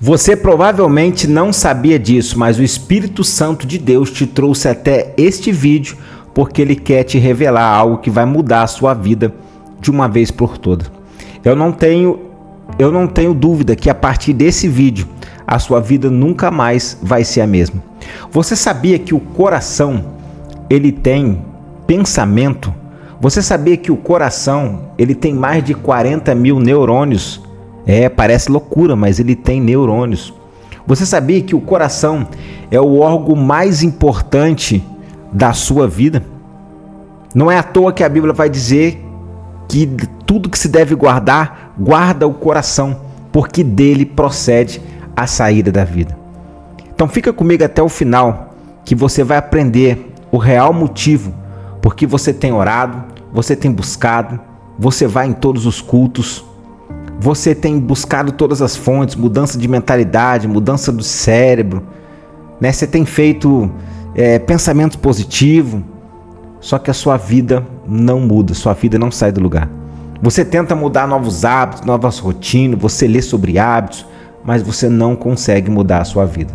Você provavelmente não sabia disso, mas o Espírito Santo de Deus te trouxe até este vídeo porque ele quer te revelar algo que vai mudar a sua vida de uma vez por todas. Eu não tenho dúvida que a partir desse vídeo a sua vida nunca mais vai ser a mesma. Você sabia que o coração ele tem pensamento? Você sabia que o coração ele tem mais de 40 mil neurônios? Parece loucura, mas ele tem neurônios. Você sabia que o coração é o órgão mais importante da sua vida? Não é à toa que a Bíblia vai dizer que tudo que se deve guardar, guarda o coração, porque dele procede a saída da vida. Então fica comigo até o final, que você vai aprender o real motivo porque você tem orado, você tem buscado, você vai em todos os cultos, você tem buscado todas as fontes, mudança de mentalidade, mudança do cérebro, né? Você tem feito pensamento positivo, só que a sua vida não muda, sua vida não sai do lugar. Você tenta mudar novos hábitos, novas rotinas, você lê sobre hábitos, mas você não consegue mudar a sua vida.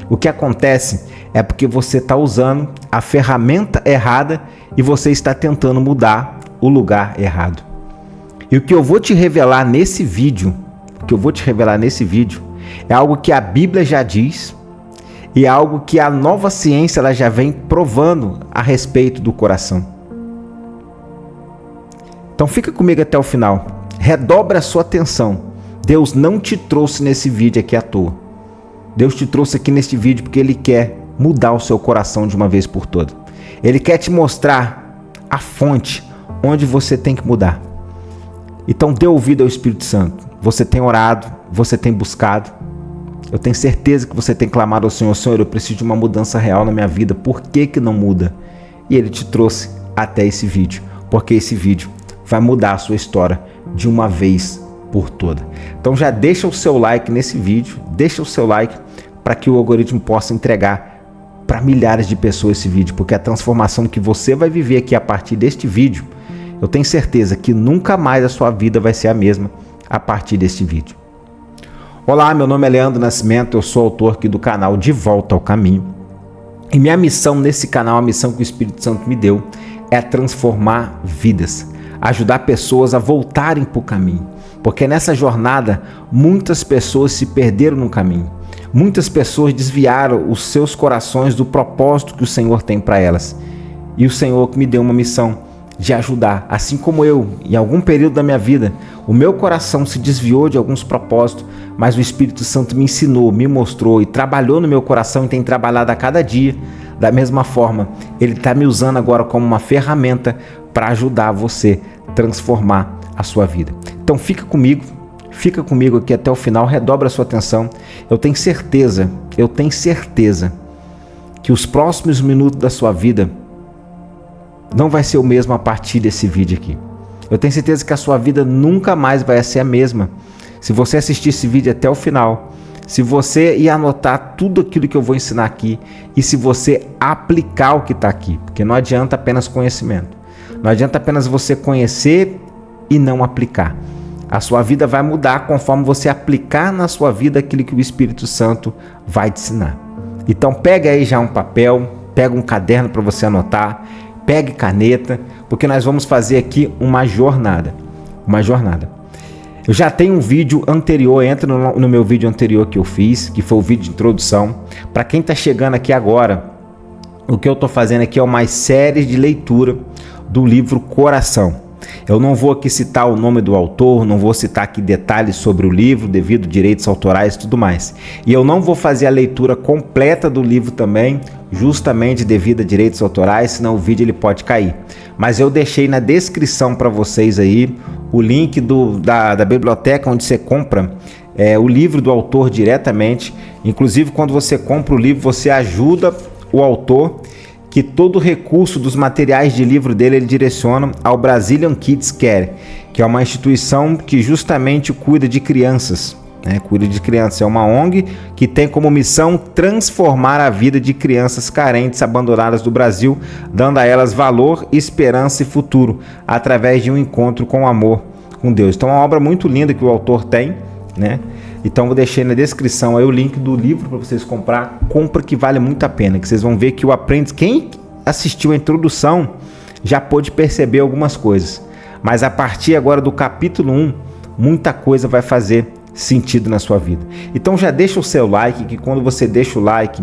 O que acontece é porque você está usando a ferramenta errada e você está tentando mudar o lugar errado. E o que eu vou te revelar nesse vídeo, é algo que a Bíblia já diz e é algo que a nova ciência ela já vem provando a respeito do coração. Então fica comigo até o final. Redobra a sua atenção. Deus não te trouxe nesse vídeo aqui à toa. Deus te trouxe aqui neste vídeo porque Ele quer mudar o seu coração de uma vez por todas. Ele quer te mostrar a fonte onde você tem que mudar. Então dê ouvido ao Espírito Santo. Você tem orado, você tem buscado. Eu tenho certeza que você tem clamado ao Senhor: Senhor, eu preciso de uma mudança real na minha vida. Por que que não muda? E Ele te trouxe até esse vídeo, porque esse vídeo vai mudar a sua história de uma vez por toda. Então já deixa o seu like nesse vídeo, deixa o seu like para que o algoritmo possa entregar para milhares de pessoas esse vídeo, porque a transformação que você vai viver aqui a partir deste vídeo, eu tenho certeza que nunca mais a sua vida vai ser a mesma a partir deste vídeo. Olá, meu nome é Leandro Nascimento, eu sou autor aqui do canal De Volta ao Caminho. E minha missão nesse canal, a missão que o Espírito Santo me deu, é transformar vidas, ajudar pessoas a voltarem para o caminho. Porque nessa jornada, muitas pessoas se perderam no caminho. Muitas pessoas desviaram os seus corações do propósito que o Senhor tem para elas. E o Senhor me deu uma missão de ajudar, assim como eu, em algum período da minha vida, o meu coração se desviou de alguns propósitos, mas o Espírito Santo me ensinou, me mostrou e trabalhou no meu coração e tem trabalhado a cada dia. Da mesma forma, Ele está me usando agora como uma ferramenta para ajudar você a transformar a sua vida. Então fica comigo aqui até o final, redobra a sua atenção. Eu tenho certeza que os próximos minutos da sua vida não vai ser o mesmo a partir desse vídeo aqui. Eu tenho certeza que a sua vida nunca mais vai ser a mesma se você assistir esse vídeo até o final, se você ir anotar tudo aquilo que eu vou ensinar aqui e se você aplicar o que está aqui, porque não adianta apenas conhecimento, não adianta apenas você conhecer e não aplicar. A sua vida vai mudar conforme você aplicar na sua vida aquilo que o Espírito Santo vai te ensinar. Então pega aí já um papel, pega um caderno para você anotar, pegue caneta, porque nós vamos fazer aqui uma jornada. Eu já tenho um vídeo anterior, entra no meu vídeo anterior que eu fiz, que foi o vídeo de introdução. Para quem está chegando aqui agora, o que eu estou fazendo aqui é uma série de leitura do livro Coração. Eu não vou aqui citar o nome do autor, não vou citar aqui detalhes sobre o livro, devido a direitos autorais e tudo mais. E eu não vou fazer a leitura completa do livro também, justamente devido a direitos autorais, senão o vídeo ele pode cair. Mas eu deixei na descrição para vocês aí o link da biblioteca onde você compra o livro do autor diretamente. Inclusive, quando você compra o livro, você ajuda o autor, que todo o recurso dos materiais de livro dele ele direciona ao Brazilian Kids Care, que é uma instituição que justamente cuida de crianças. Cuida de crianças. É uma ONG que tem como missão transformar a vida de crianças carentes abandonadas do Brasil, dando a elas valor, esperança e futuro, através de um encontro com o amor com Deus. Então é uma obra muito linda que o autor tem, né? Então vou deixar aí na descrição aí o link do livro para vocês comprar. Compra que vale muito a pena, que vocês vão ver que o aprendiz, quem assistiu a introdução já pôde perceber algumas coisas. Mas a partir agora do capítulo 1, muita coisa vai fazer sentido na sua vida. Então já deixa o seu like, que quando você deixa o like,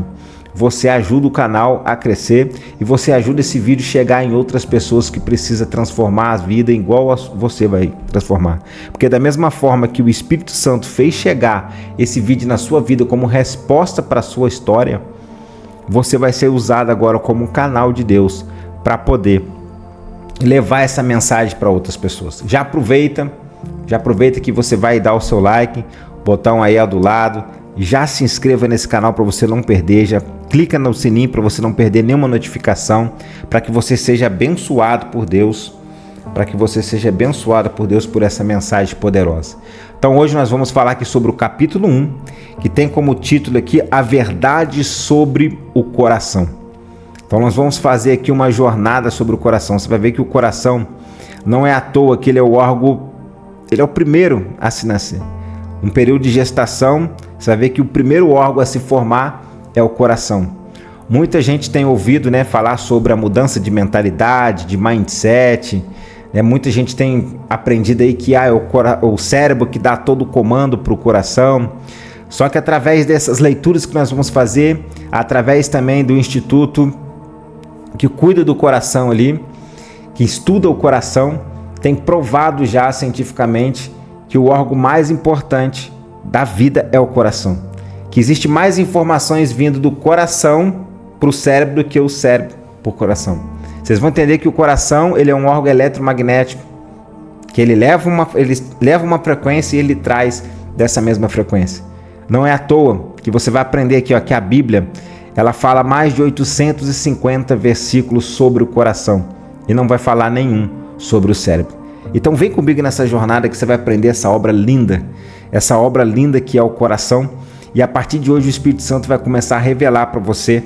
você ajuda o canal a crescer e você ajuda esse vídeo a chegar em outras pessoas que precisam transformar a vida igual você vai transformar. Porque da mesma forma que o Espírito Santo fez chegar esse vídeo na sua vida como resposta para a sua história, você vai ser usado agora como um canal de Deus para poder levar essa mensagem para outras pessoas. Já aproveita que você vai dar o seu like, botão aí ao do lado, já se inscreva nesse canal para você não perder, já clica no sininho para você não perder nenhuma notificação, para que você seja abençoado por Deus, por essa mensagem poderosa. Então hoje nós vamos falar aqui sobre o capítulo 1, que tem como título aqui a verdade sobre o coração. Então nós vamos fazer aqui uma jornada sobre o coração. Você vai ver que o coração não é à toa que ele é o órgão, ele é o primeiro a se nascer. Um período de gestação, você vai ver que o primeiro órgão a se formar é o coração. Muita gente tem ouvido, falar sobre a mudança de mentalidade, de mindset. Muita gente tem aprendido aí que é o cérebro que dá todo o comando para o coração. Só que através dessas leituras que nós vamos fazer, através também do instituto que cuida do coração ali, que estuda o coração, tem provado já cientificamente que o órgão mais importante da vida é o coração. Que existe mais informações vindo do coração para o cérebro do que o cérebro para o coração. Vocês vão entender que o coração ele é um órgão eletromagnético, que ele leva uma frequência e ele traz dessa mesma frequência. Não é à toa que você vai aprender aqui que a Bíblia ela fala mais de 850 versículos sobre o coração e não vai falar nenhum sobre o cérebro. Então vem comigo nessa jornada que você vai aprender essa obra linda que é o coração, e a partir de hoje o Espírito Santo vai começar a revelar para você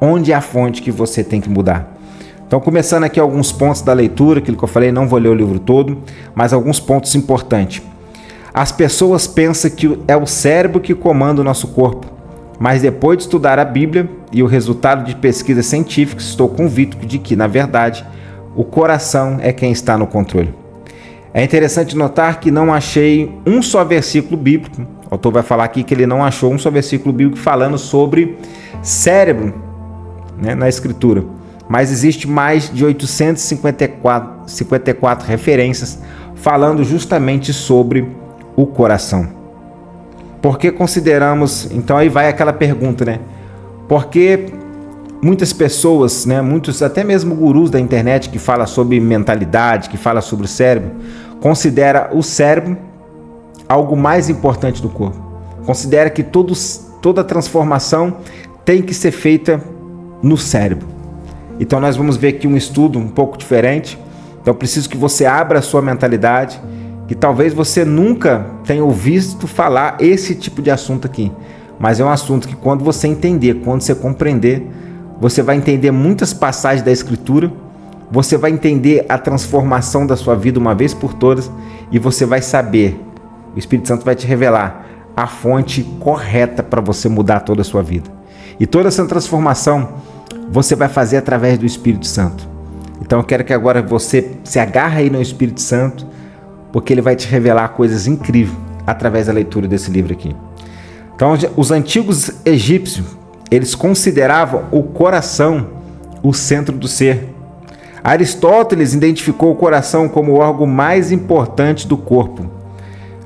onde é a fonte que você tem que mudar. Então começando aqui alguns pontos da leitura, aquilo que eu falei, não vou ler o livro todo, mas alguns pontos importantes. As pessoas pensam que é o cérebro que comanda o nosso corpo, mas depois de estudar a Bíblia e o resultado de pesquisas científicas, estou convicto de que, na verdade, o coração é quem está no controle. É interessante notar que não achei um só versículo bíblico. O autor vai falar aqui que ele não achou um só versículo bíblico falando sobre cérebro, na Escritura. Mas existe mais de 854 referências falando justamente sobre o coração. Por que consideramos... Então aí vai aquela pergunta, Porque muitas pessoas, muitos até mesmo gurus da internet que falam sobre mentalidade, que falam sobre o cérebro, considera o cérebro algo mais importante do corpo. Considera que toda transformação tem que ser feita no cérebro. Então nós vamos ver aqui um estudo um pouco diferente. Então eu preciso que você abra a sua mentalidade, que talvez você nunca tenha ouvido falar esse tipo de assunto aqui. Mas é um assunto que quando você entender, quando você compreender, você vai entender muitas passagens da Escritura, você vai entender a transformação da sua vida uma vez por todas e você vai saber, o Espírito Santo vai te revelar a fonte correta para você mudar toda a sua vida. E toda essa transformação você vai fazer através do Espírito Santo. Então eu quero que agora você se agarre aí no Espírito Santo, porque ele vai te revelar coisas incríveis através da leitura desse livro aqui. Então os antigos egípcios, eles consideravam o coração o centro do ser. Aristóteles identificou o coração como o órgão mais importante do corpo.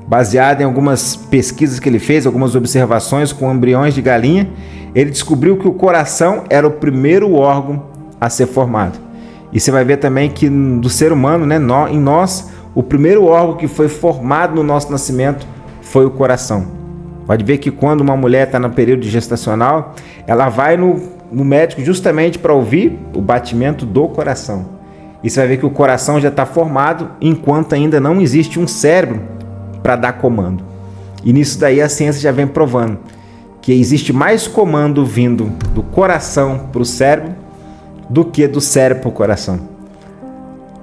Baseado em algumas pesquisas que ele fez, algumas observações com embriões de galinha, ele descobriu que o coração era o primeiro órgão a ser formado. E você vai ver também que do ser humano, em nós, o primeiro órgão que foi formado no nosso nascimento foi o coração. Pode ver que quando uma mulher está no período gestacional, ela vai no médico justamente para ouvir o batimento do coração. E você vai ver que o coração já está formado enquanto ainda não existe um cérebro para dar comando. E nisso daí a ciência já vem provando que existe mais comando vindo do coração para o cérebro do que do cérebro para o coração.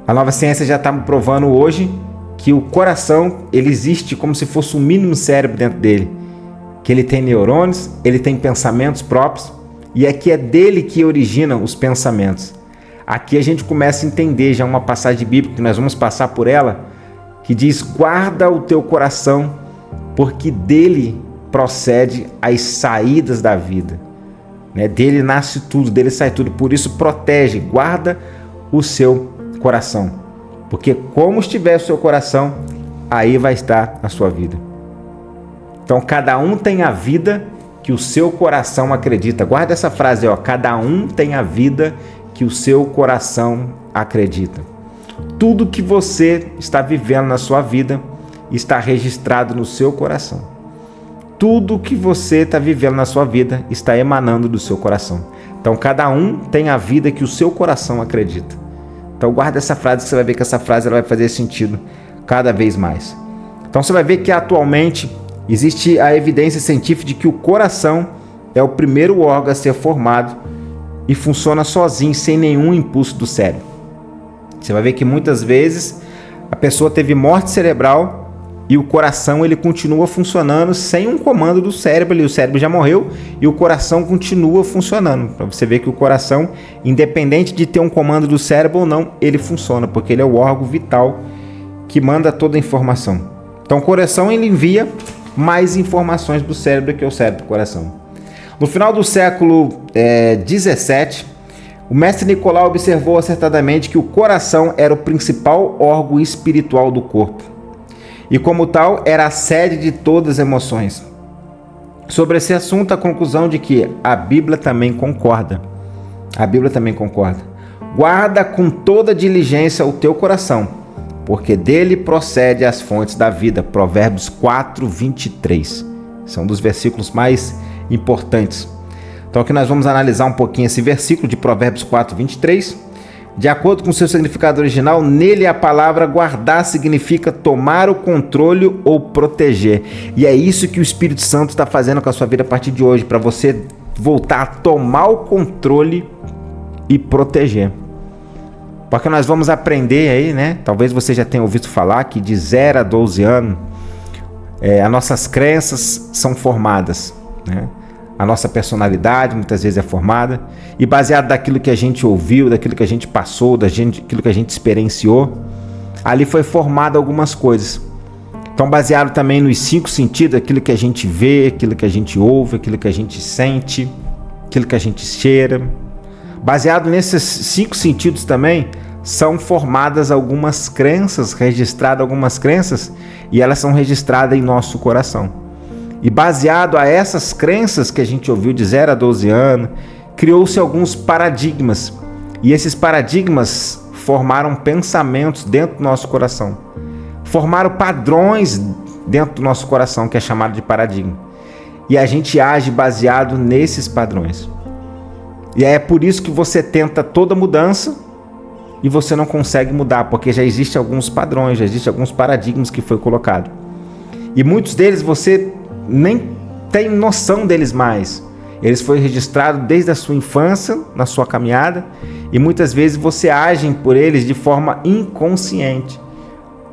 A nova ciência já está provando hoje que o coração ele existe como se fosse um mínimo cérebro dentro dele. que ele tem neurônios, ele tem pensamentos próprios, e aqui é dele que originam os pensamentos. Aqui a gente começa a entender já uma passagem bíblica, que nós vamos passar por ela, que diz: guarda o teu coração, porque dele procede as saídas da vida. Dele nasce tudo, dele sai tudo. Por isso protege, guarda o seu coração. Porque como estiver o seu coração, aí vai estar a sua vida. Então cada um tem a vida que o seu coração acredita. Guarda essa frase, cada um tem a vida que o seu coração acredita. Tudo que você está vivendo na sua vida está registrado no seu coração. Tudo que você está vivendo na sua vida está emanando do seu coração. Então cada um tem a vida que o seu coração acredita. Então guarda essa frase, que você vai ver que essa frase ela vai fazer sentido cada vez mais. Então você vai ver que atualmente existe a evidência científica de que o coração é o primeiro órgão a ser formado e funciona sozinho, sem nenhum impulso do cérebro. Você vai ver que muitas vezes a pessoa teve morte cerebral e o coração ele continua funcionando sem um comando do cérebro ali. O cérebro já morreu e o coração continua funcionando. Para você ver que o coração, independente de ter um comando do cérebro ou não, ele funciona, porque ele é o órgão vital que manda toda a informação. Então o coração ele envia mais informações do cérebro que o cérebro do coração. No final do século 17, o mestre Nicolau observou acertadamente que o coração era o principal órgão espiritual do corpo e, como tal, era a sede de todas as emoções. Sobre esse assunto, a conclusão de que a Bíblia também concorda. A Bíblia também concorda. Guarda com toda diligência o teu coração, porque dele procede as fontes da vida. Provérbios 4, 23. São dos versículos mais importantes. Então aqui nós vamos analisar um pouquinho esse versículo de Provérbios 4, 23. De acordo com o seu significado original, nele a palavra guardar significa tomar o controle ou proteger. E é isso que o Espírito Santo está fazendo com a sua vida a partir de hoje, para você voltar a tomar o controle e proteger. Porque nós vamos aprender aí, talvez você já tenha ouvido falar que de 0 a 12 anos, as nossas crenças são formadas, A nossa personalidade muitas vezes é formada, e baseado naquilo que a gente ouviu, daquilo que a gente passou, daquilo que a gente experienciou, ali foi formado algumas coisas. Então baseado também nos 5 sentidos, aquilo que a gente vê, aquilo que a gente ouve, aquilo que a gente sente, aquilo que a gente cheira. Baseado nesses 5 sentidos também, são formadas algumas crenças, registradas algumas crenças, e elas são registradas em nosso coração. E baseado a essas crenças que a gente ouviu de 0 a 12 anos, criou-se alguns paradigmas. E esses paradigmas formaram pensamentos dentro do nosso coração. Formaram padrões dentro do nosso coração, que é chamado de paradigma. E a gente age baseado nesses padrões. E é por isso que você tenta toda mudança e você não consegue mudar, porque já existem alguns padrões, já existem alguns paradigmas que foi colocado. E muitos deles você nem tem noção deles mais. Eles foram registrados desde a sua infância, na sua caminhada, e muitas vezes você age por eles de forma inconsciente,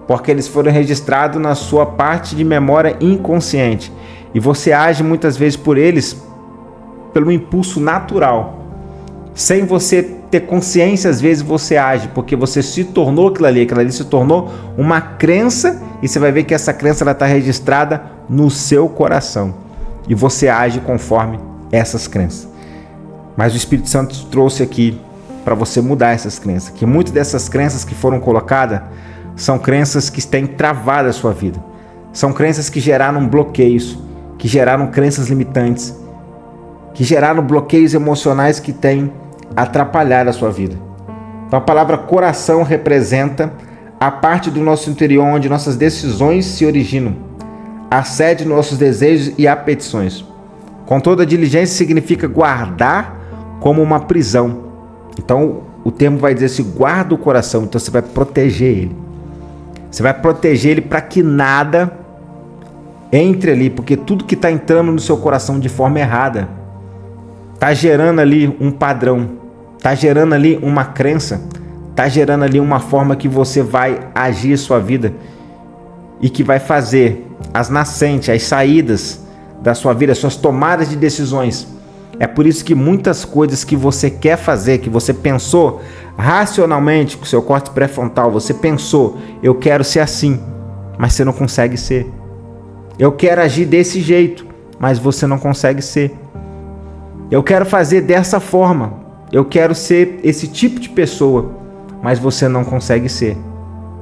porque eles foram registrados na sua parte de memória inconsciente, e você age muitas vezes por eles pelo impulso natural, sem você ter consciência. Às vezes você age porque você se tornou aquilo ali se tornou uma crença, e você vai ver que essa crença está registrada no seu coração, e você age conforme essas crenças. Mas o Espírito Santo trouxe aqui para você mudar essas crenças, que muitas dessas crenças que foram colocadas são crenças que têm travado a sua vida, são crenças que geraram bloqueios, que geraram crenças limitantes, que geraram bloqueios emocionais que têm atrapalhado a sua vida. Então a palavra coração representa a parte do nosso interior onde nossas decisões se originam, a sede dos nossos desejos e apetições. Com toda diligência significa guardar como uma prisão. Então o termo vai dizer assim: guarda o coração. Então você vai proteger ele. Você vai proteger ele para que nada entre ali, porque tudo que está entrando no seu coração de forma errada está gerando ali um padrão, está gerando ali uma crença, está gerando ali uma forma que você vai agir a sua vida e que vai fazer as nascentes, as saídas da sua vida, suas tomadas de decisões. É por isso que muitas coisas que você quer fazer, que você pensou racionalmente com o seu córtex pré-frontal, você pensou, eu quero ser assim, mas você não consegue ser. Eu quero agir desse jeito, mas você não consegue ser. Eu quero fazer dessa forma, eu quero ser esse tipo de pessoa, mas você não consegue ser.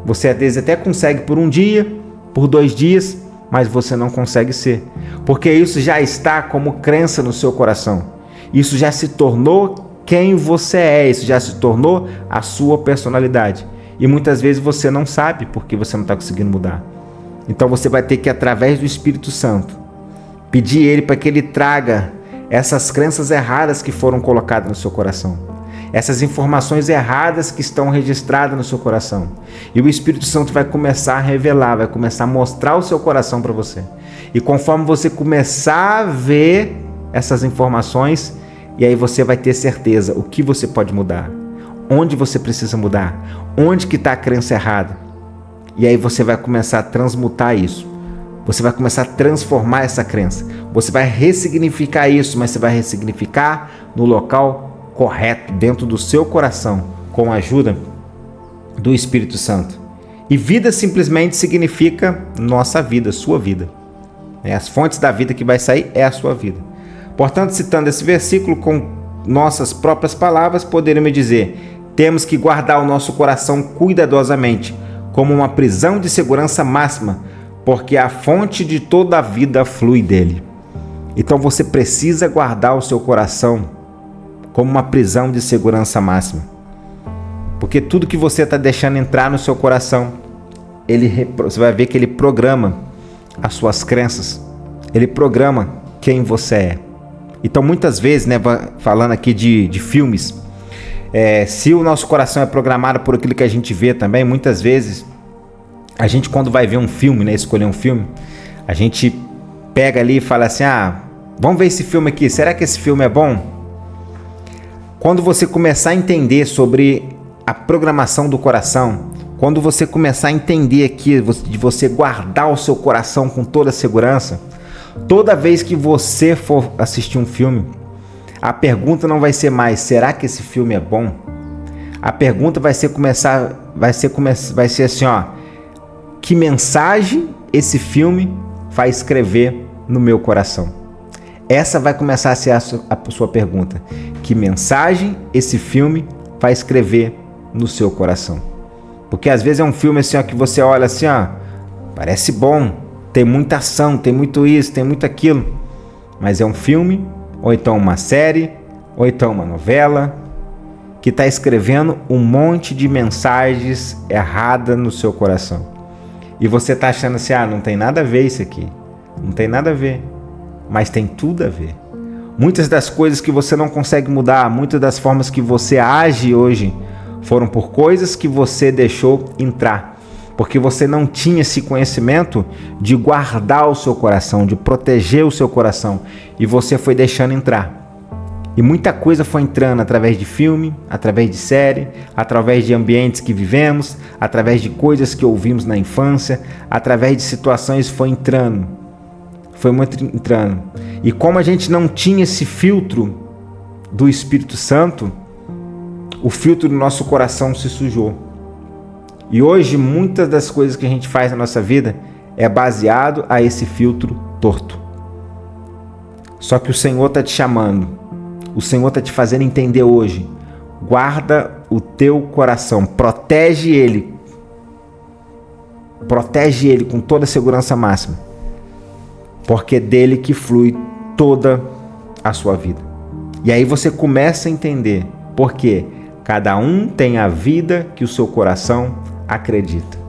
Você às vezes até consegue por um dia, por 2 dias, mas você não consegue ser, porque isso já está como crença no seu coração. Isso já se tornou quem você é, isso já se tornou a sua personalidade. E muitas vezes você não sabe porque você não está conseguindo mudar. Então você vai ter que, através do Espírito Santo, pedir Ele para que Ele traga essas crenças erradas que foram colocadas no seu coração, essas informações erradas que estão registradas no seu coração. E o Espírito Santo vai começar a revelar, vai começar a mostrar o seu coração para você. E conforme você começar a ver essas informações, e aí você vai ter certeza o que você pode mudar, onde você precisa mudar, onde que está a crença errada. E aí você vai começar a transmutar isso. Você vai começar a transformar essa crença. Você vai ressignificar isso, mas você vai ressignificar no local correto, dentro do seu coração, com a ajuda do Espírito Santo. E vida simplesmente significa nossa vida, sua vida. As fontes da vida que vai sair é a sua vida. Portanto, citando esse versículo com nossas próprias palavras, poderíamos dizer: temos que guardar o nosso coração cuidadosamente, como uma prisão de segurança máxima, porque a fonte de toda a vida flui dele. Então você precisa guardar o seu coração como uma prisão de segurança máxima, porque tudo que você está deixando entrar no seu coração, você vai ver que ele programa as suas crenças, ele programa quem você é. Então muitas vezes, falando aqui de filmes, se o nosso coração é programado por aquilo que a gente vê também, muitas vezes a gente, quando vai ver um filme, escolher um filme, a gente pega ali e fala assim: vamos ver esse filme aqui, será que esse filme é bom? Quando você começar a entender sobre a programação do coração, quando você começar a entender aqui de você guardar o seu coração com toda a segurança, toda vez que você for assistir um filme, a pergunta não vai ser mais: será que esse filme é bom? A pergunta vai ser assim, que mensagem esse filme vai escrever no meu coração? Essa vai começar a ser a sua pergunta. Que mensagem esse filme vai escrever no seu coração? Porque às vezes é um filme assim, que você olha assim, parece bom, tem muita ação, tem muito isso, tem muito aquilo, mas é um filme, ou então uma série, ou então uma novela, que está escrevendo um monte de mensagens erradas no seu coração. E você está achando assim: não tem nada a ver isso aqui, não tem nada a ver, mas tem tudo a ver. Muitas das coisas que você não consegue mudar, muitas das formas que você age hoje, foram por coisas que você deixou entrar, porque você não tinha esse conhecimento de guardar o seu coração, de proteger o seu coração, e você foi deixando entrar. E muita coisa foi entrando através de filme, através de série, através de ambientes que vivemos, através de coisas que ouvimos na infância, através de situações foi entrando. Foi muito entrando. E como a gente não tinha esse filtro do Espírito Santo, o filtro do nosso coração se sujou. E hoje muitas das coisas que a gente faz na nossa vida é baseado a esse filtro torto. Só que o Senhor está te chamando. O Senhor está te fazendo entender hoje. Guarda o teu coração, protege ele com toda a segurança máxima, porque é dele que flui toda a sua vida. E aí você começa a entender por quê. Cada um tem a vida que o seu coração acredita,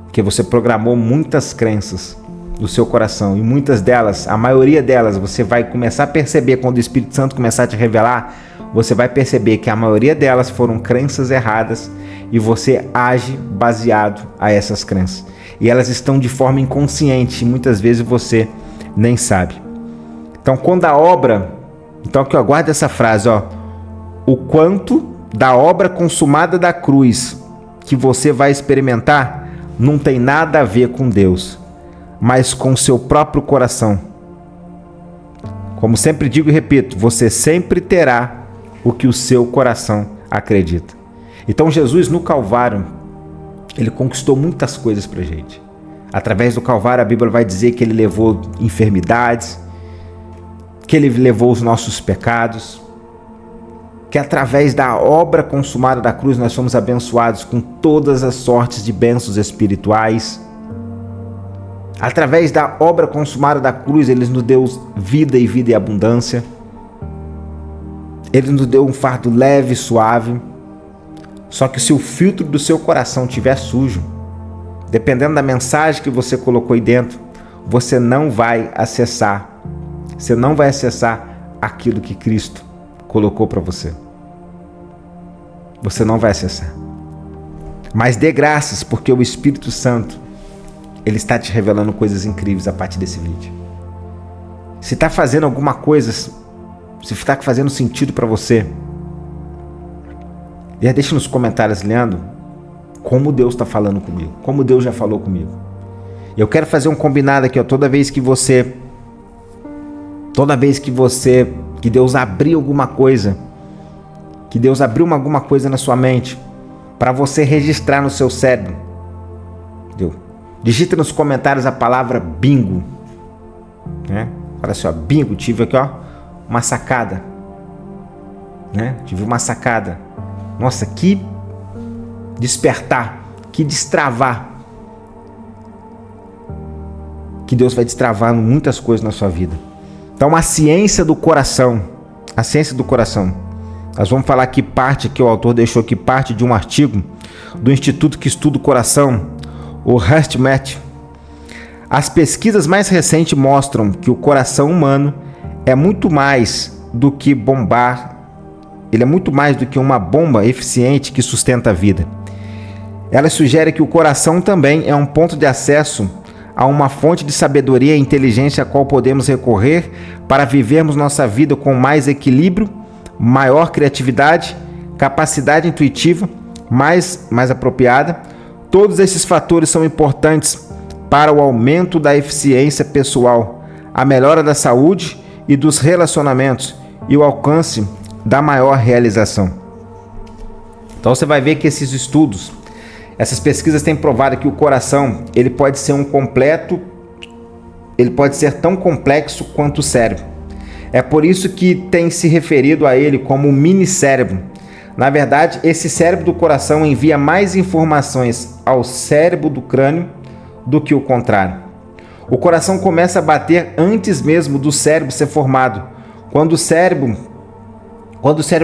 porque você programou muitas crenças do seu coração, e muitas delas, a maioria delas, você vai começar a perceber quando o Espírito Santo começar a te revelar. Você vai perceber que a maioria delas foram crenças erradas, e você age baseado a essas crenças, e elas estão de forma inconsciente, e muitas vezes você nem sabe. Então que eu guardo essa frase, o quanto da obra consumada da cruz que você vai experimentar não tem nada a ver com Deus, mas com seu próprio coração, Como sempre digo e repito, você sempre terá o que o seu coração acredita. Então Jesus no Calvário, ele conquistou muitas coisas pra gente. Através do Calvário a Bíblia vai dizer que ele levou enfermidades, que ele levou os nossos pecados, que através da obra consumada da cruz nós fomos abençoados com todas as sortes de bênçãos espirituais. Através da obra consumada da cruz, ele nos deu vida e abundância. Ele nos deu um fardo leve e suave. Só que se o filtro do seu coração estiver sujo, dependendo da mensagem que você colocou aí dentro, você não vai acessar aquilo que Cristo colocou para você. Você não vai acessar. Mas dê graças, porque o Espírito Santo, ele está te revelando coisas incríveis a partir desse vídeo. Se está fazendo alguma coisa, se está fazendo sentido para você, deixa nos comentários, Leandro, como Deus está falando comigo, como Deus já falou comigo. Eu quero fazer um combinado aqui, ó, toda vez que Deus abrir alguma coisa, que Deus abriu alguma coisa na sua mente, para você registrar no seu cérebro, entendeu? Digita nos comentários a palavra bingo, né? Fala assim, ó, bingo, tive aqui, ó, uma sacada, né? Tive uma sacada. Nossa, que despertar, que destravar. Que Deus vai destravar muitas coisas na sua vida. Então, a ciência do coração. Nós vamos falar aqui parte, que o autor deixou aqui parte de um artigo do Instituto que estuda o coração, o HeartMath. As pesquisas mais recentes mostram que o coração humano é muito mais do que ele é muito mais do que uma bomba eficiente que sustenta a vida. Ela sugere que o coração também é um ponto de acesso a uma fonte de sabedoria e inteligência a qual podemos recorrer para vivermos nossa vida com mais equilíbrio, maior criatividade, capacidade intuitiva mais apropriada. Todos esses fatores são importantes para o aumento da eficiência pessoal, a melhora da saúde e dos relacionamentos e o alcance da maior realização. Então você vai ver que esses estudos, essas pesquisas têm provado que o coração, ele pode ser tão complexo quanto o cérebro. É por isso que tem se referido a ele como mini cérebro. Na verdade, esse cérebro do coração envia mais informações ao cérebro do crânio do que o contrário. O coração começa a bater antes mesmo do cérebro ser formado. Quando o cérebro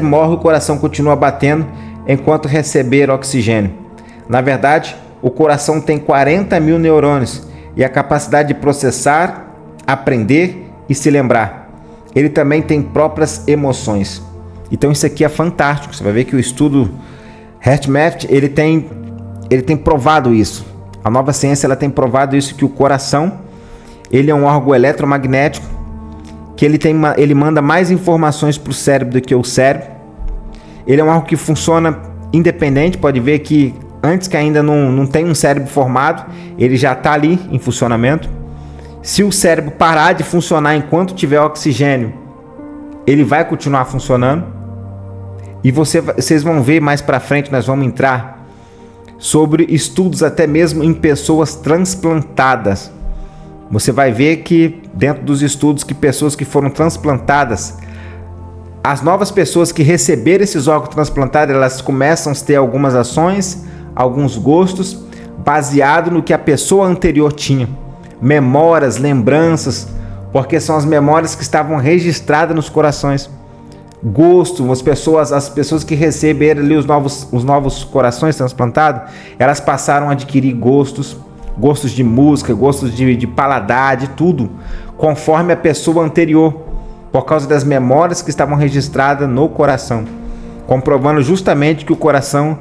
morre, o coração continua batendo enquanto receber oxigênio. Na verdade, o coração tem 40 mil neurônios e a capacidade de processar, aprender e se lembrar. Ele também tem próprias emoções. Então isso aqui é fantástico. Você vai ver que o estudo HeartMath, ele tem provado isso. A nova ciência, ela tem provado isso, que o coração, ele é um órgão eletromagnético, que ele manda mais informações para o cérebro do que o cérebro. Ele é um órgão que funciona independente. Pode ver que antes que ainda não tem um cérebro formado, ele já está ali em funcionamento. Se o cérebro parar de funcionar enquanto tiver oxigênio, ele vai continuar funcionando. E vocês vão ver mais para frente, nós vamos entrar sobre estudos até mesmo em pessoas transplantadas. Você vai ver que dentro dos estudos, que pessoas que foram transplantadas, as novas pessoas que receberam esses órgãos transplantados, elas começam a ter algumas ações, alguns gostos, baseado no que a pessoa anterior tinha. Memórias, lembranças, porque são as memórias que estavam registradas nos corações. Gosto, as pessoas que receberam ali os novos corações transplantados, elas passaram a adquirir gostos de música, gostos de paladar, de tudo, conforme a pessoa anterior, por causa das memórias que estavam registradas no coração, comprovando justamente que o coração,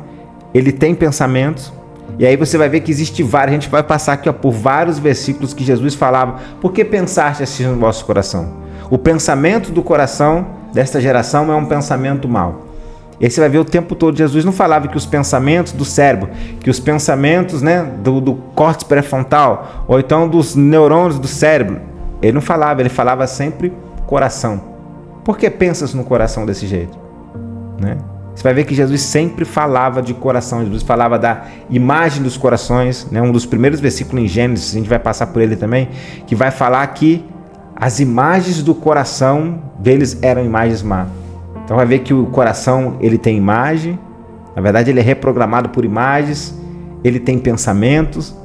ele tem pensamentos. E aí você vai ver que existe vários, a gente vai passar aqui por vários versículos que Jesus falava: por que pensaste assim no vosso coração? O pensamento do coração desta geração é um pensamento mau. E aí você vai ver o tempo todo, Jesus não falava que os pensamentos do cérebro, que os pensamentos, né, do córtex pré-frontal, ou então dos neurônios do cérebro, ele não falava, ele falava sempre coração. Por que pensas no coração desse jeito? Né? Você vai ver que Jesus sempre falava de coração, Jesus falava da imagem dos corações, né? Um dos primeiros versículos em Gênesis, a gente vai passar por ele também, que vai falar que as imagens do coração deles eram imagens má. Então vai ver que o coração ele tem imagem, na verdade ele é reprogramado por imagens, ele tem pensamentos,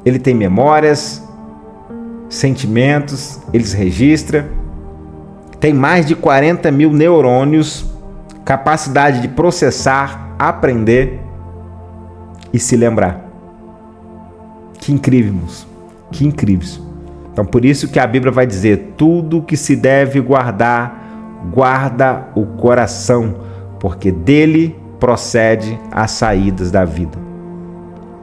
ele tem memórias, sentimentos, ele se registra, tem mais de 40 mil neurônios, capacidade de processar, aprender e se lembrar. Que incrível, moço. Que incrível. Então por isso que a Bíblia vai dizer, tudo que se deve guardar, guarda o coração, porque dele procede as saídas da vida.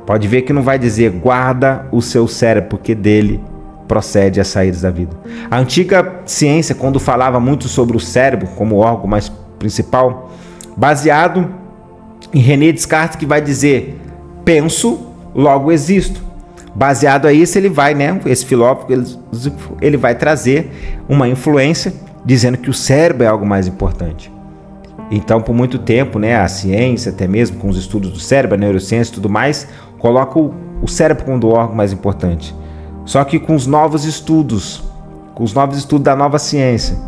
Pode ver que não vai dizer guarda o seu cérebro, porque dele procede as saídas da vida. A antiga ciência, quando falava muito sobre o cérebro como órgão mais principal, baseado em René Descartes, que vai dizer penso, logo existo. Baseado a isso, ele vai, esse filósofo, ele vai trazer uma influência dizendo que o cérebro é algo mais importante. Então, por muito tempo, a ciência, até mesmo com os estudos do cérebro, a neurociência e tudo mais, coloca o cérebro como o órgão mais importante. Só que com os novos estudos da nova ciência,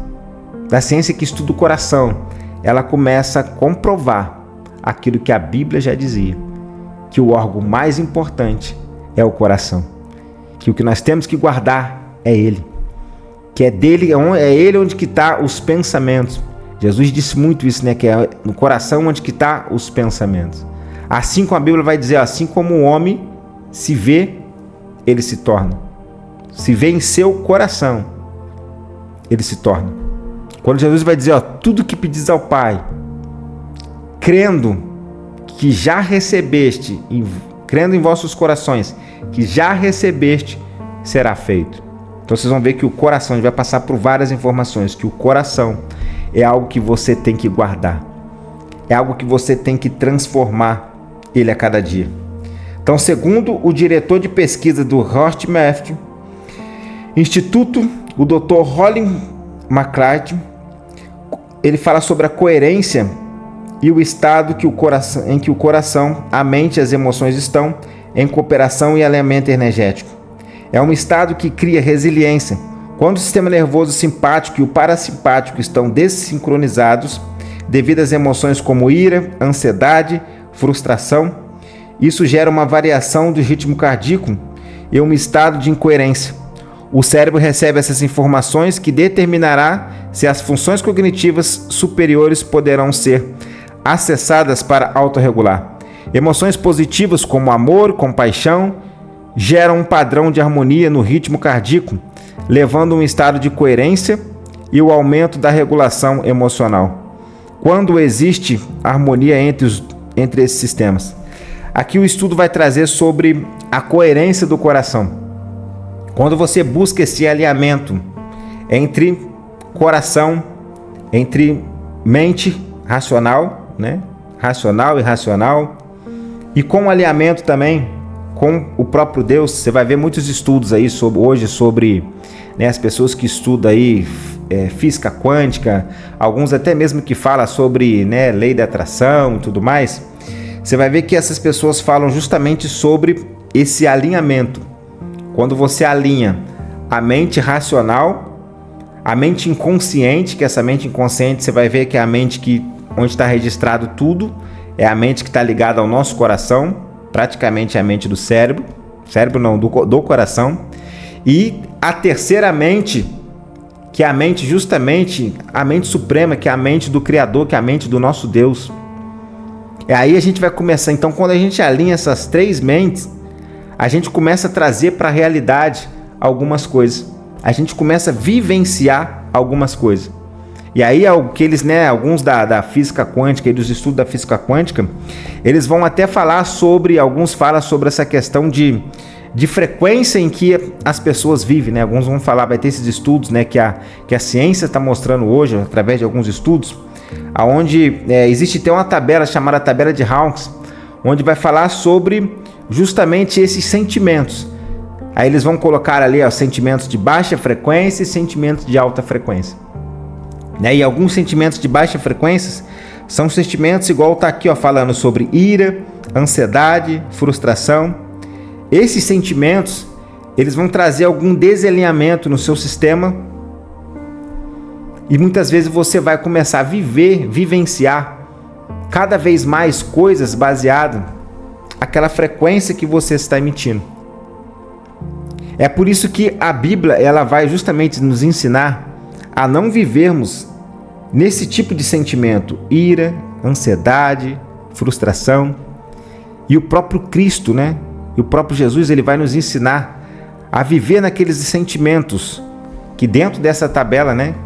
da ciência que estuda o coração, ela começa a comprovar aquilo que a Bíblia já dizia, que o órgão mais importante é o coração, que o que nós temos que guardar é ele, que é dele, é ele onde que está os pensamentos. Jesus disse muito isso, que é no coração onde que está os pensamentos. Assim como a Bíblia vai dizer, assim como o homem se vê, ele se torna. Se vê em seu coração, ele se torna. Quando Jesus vai dizer, tudo que pedis ao Pai, crendo que já recebeste, crendo em vossos corações, que já recebeste, será feito. Então vocês vão ver que o coração, a gente vai passar por várias informações, que o coração é algo que você tem que guardar, é algo que você tem que transformar ele a cada dia. Então, segundo o diretor de pesquisa do Hort-Matthew Instituto, o Dr. Colin McCarthy, ele fala sobre a coerência e o estado em que o coração, a mente e as emoções estão em cooperação e alinhamento energético. É um estado que cria resiliência. Quando o sistema nervoso simpático e o parasimpático estão desincronizados, devido às emoções como ira, ansiedade, frustração, isso gera uma variação do ritmo cardíaco e um estado de incoerência. O cérebro recebe essas informações que determinará se as funções cognitivas superiores poderão ser acessadas para autorregular. Emoções positivas como amor, compaixão, geram um padrão de harmonia no ritmo cardíaco, levando a um estado de coerência e o aumento da regulação emocional. Quando existe harmonia entre esses sistemas. Aqui o estudo vai trazer sobre a coerência do coração. Quando você busca esse alinhamento entre coração, entre mente racional, racional e irracional, e com alinhamento também com o próprio Deus, você vai ver muitos estudos aí sobre as pessoas que estudam aí física quântica, alguns até mesmo que falam sobre lei da atração e tudo mais. Você vai ver que essas pessoas falam justamente sobre esse alinhamento. Quando você alinha a mente racional, a mente inconsciente, que essa mente inconsciente você vai ver que é a mente onde está registrado tudo, é a mente que está ligada ao nosso coração, praticamente é a mente do cérebro do coração. E a terceira mente, que é a mente justamente, a mente suprema, que é a mente do Criador, que é a mente do nosso Deus. E aí a gente vai começar, então quando a gente alinha essas três mentes, a gente começa a trazer para a realidade algumas coisas. A gente começa a vivenciar algumas coisas. E aí alguns da física quântica e dos estudos da física quântica, eles vão até falar alguns falam sobre essa questão de frequência em que as pessoas vivem, Alguns vão falar, vai ter esses estudos, que a ciência está mostrando hoje, através de alguns estudos, onde existe até uma tabela chamada tabela de Hawkins, onde vai falar sobre justamente esses sentimentos. Aí eles vão colocar ali sentimentos de baixa frequência e sentimentos de alta frequência. Né? E alguns sentimentos de baixa frequência são sentimentos igual está aqui falando sobre ira, ansiedade, frustração. Esses sentimentos, eles vão trazer algum desalinhamento no seu sistema e muitas vezes você vai começar a vivenciar cada vez mais coisas baseadas naquela frequência que você está emitindo. É por isso que a Bíblia ela vai justamente nos ensinar a não vivermos nesse tipo de sentimento, ira, ansiedade, frustração. E o próprio Cristo, né? E o próprio Jesus, ele vai nos ensinar a viver naqueles sentimentos que dentro dessa tabela, né,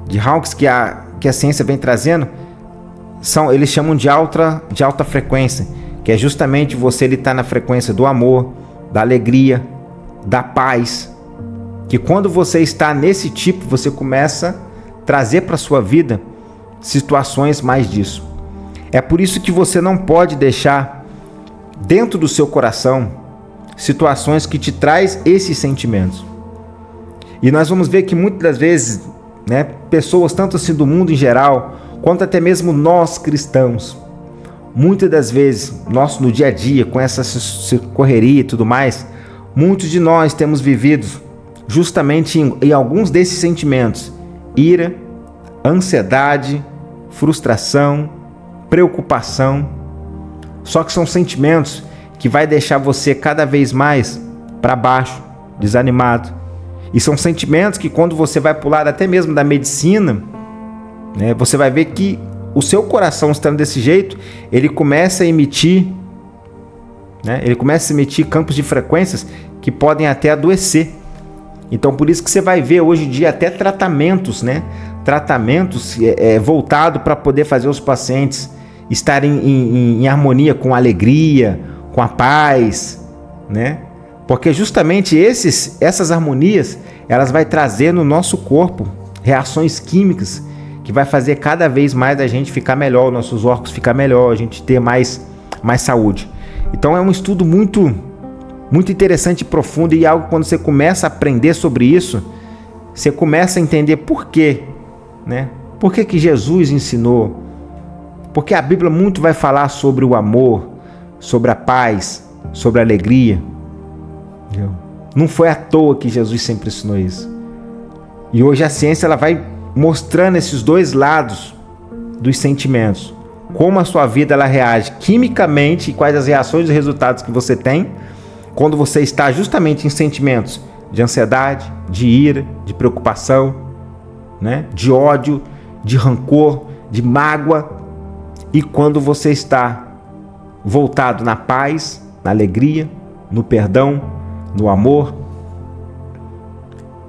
de Hawkes que a ciência vem trazendo, eles chamam de alta frequência, que é justamente você estar na frequência do amor, da alegria, da paz, que quando você está nesse tipo, você começa a trazer para a sua vida situações mais disso. É por isso que você não pode deixar dentro do seu coração situações que te traz esses sentimentos. E nós vamos ver que muitas das vezes, né, pessoas tanto assim do mundo em geral, quanto até mesmo nós cristãos, muitas das vezes, nós no dia a dia, com essa correria e tudo mais, muitos de nós temos vivido justamente em alguns desses sentimentos: ira, ansiedade, frustração, preocupação. Só que são sentimentos que vai deixar você cada vez mais para baixo, desanimado. E são sentimentos que quando você vai pular até mesmo da medicina, né, você vai ver que o seu coração estando desse jeito, ele começa a emitir, né, campos de frequências que podem até adoecer. Então por isso que você vai ver hoje em dia até tratamentos, né? Tratamentos voltados para poder fazer os pacientes estarem em harmonia com a alegria, com a paz, né? Porque justamente essas harmonias, elas vai trazer no nosso corpo reações químicas que vai fazer cada vez mais a gente ficar melhor, nossos órgãos ficar melhor, a gente ter mais saúde. Então é um estudo muito interessante e profundo, e algo quando você começa a aprender sobre isso, você começa a entender por quê, né? Por que Jesus ensinou? Porque a Bíblia muito vai falar sobre o amor, sobre a paz, sobre a alegria. Não foi à toa que Jesus sempre ensinou isso. E hoje a ciência ela vai mostrando esses dois lados dos sentimentos. Como a sua vida ela reage quimicamente e quais as reações e resultados que você tem quando você está justamente em sentimentos de ansiedade, de ira, de preocupação, né? De ódio, de rancor, de mágoa. E quando você está voltado na paz, na alegria, no perdão, no amor.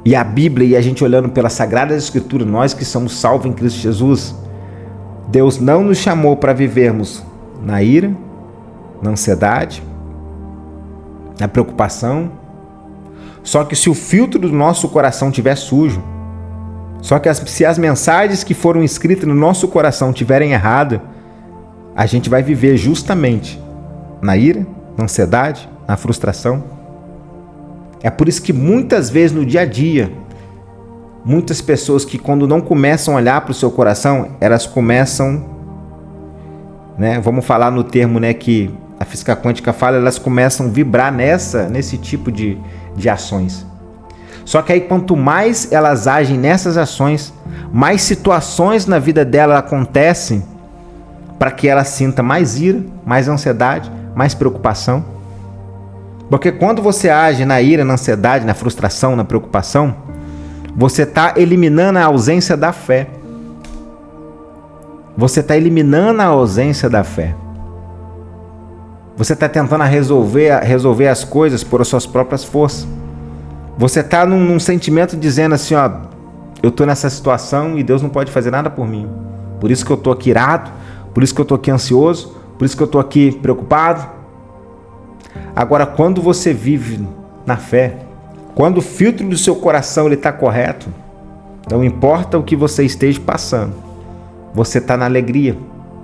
E a Bíblia, e a gente olhando pela Sagrada Escritura, nós que somos salvos em Cristo Jesus, Deus não nos chamou para vivermos na ira, na ansiedade, na preocupação. Só que se o filtro do nosso coração estiver sujo, se as mensagens que foram escritas no nosso coração estiverem erradas, a gente vai viver justamente na ira, na ansiedade, na frustração. É por isso que muitas vezes no dia a dia, muitas pessoas que quando não começam a olhar para o seu coração, elas começam, né, vamos falar no termo, né, que a física quântica fala, elas começam a vibrar nesse tipo de ações. Só que aí quanto mais elas agem nessas ações, mais situações na vida dela acontecem para que ela sinta mais ira, mais ansiedade, mais preocupação. Porque quando você age na ira, na ansiedade, na frustração, na preocupação, você está eliminando a ausência da fé. Você está eliminando a ausência da fé. Você está tentando resolver as coisas por suas próprias forças. Você está num sentimento dizendo assim, ó, eu estou nessa situação e Deus não pode fazer nada por mim. Por isso que eu estou aqui irado, por isso que eu estou aqui ansioso, por isso que eu estou aqui preocupado. Agora, quando você vive na fé, quando o filtro do seu coração está correto, não importa o que você esteja passando, você está na alegria,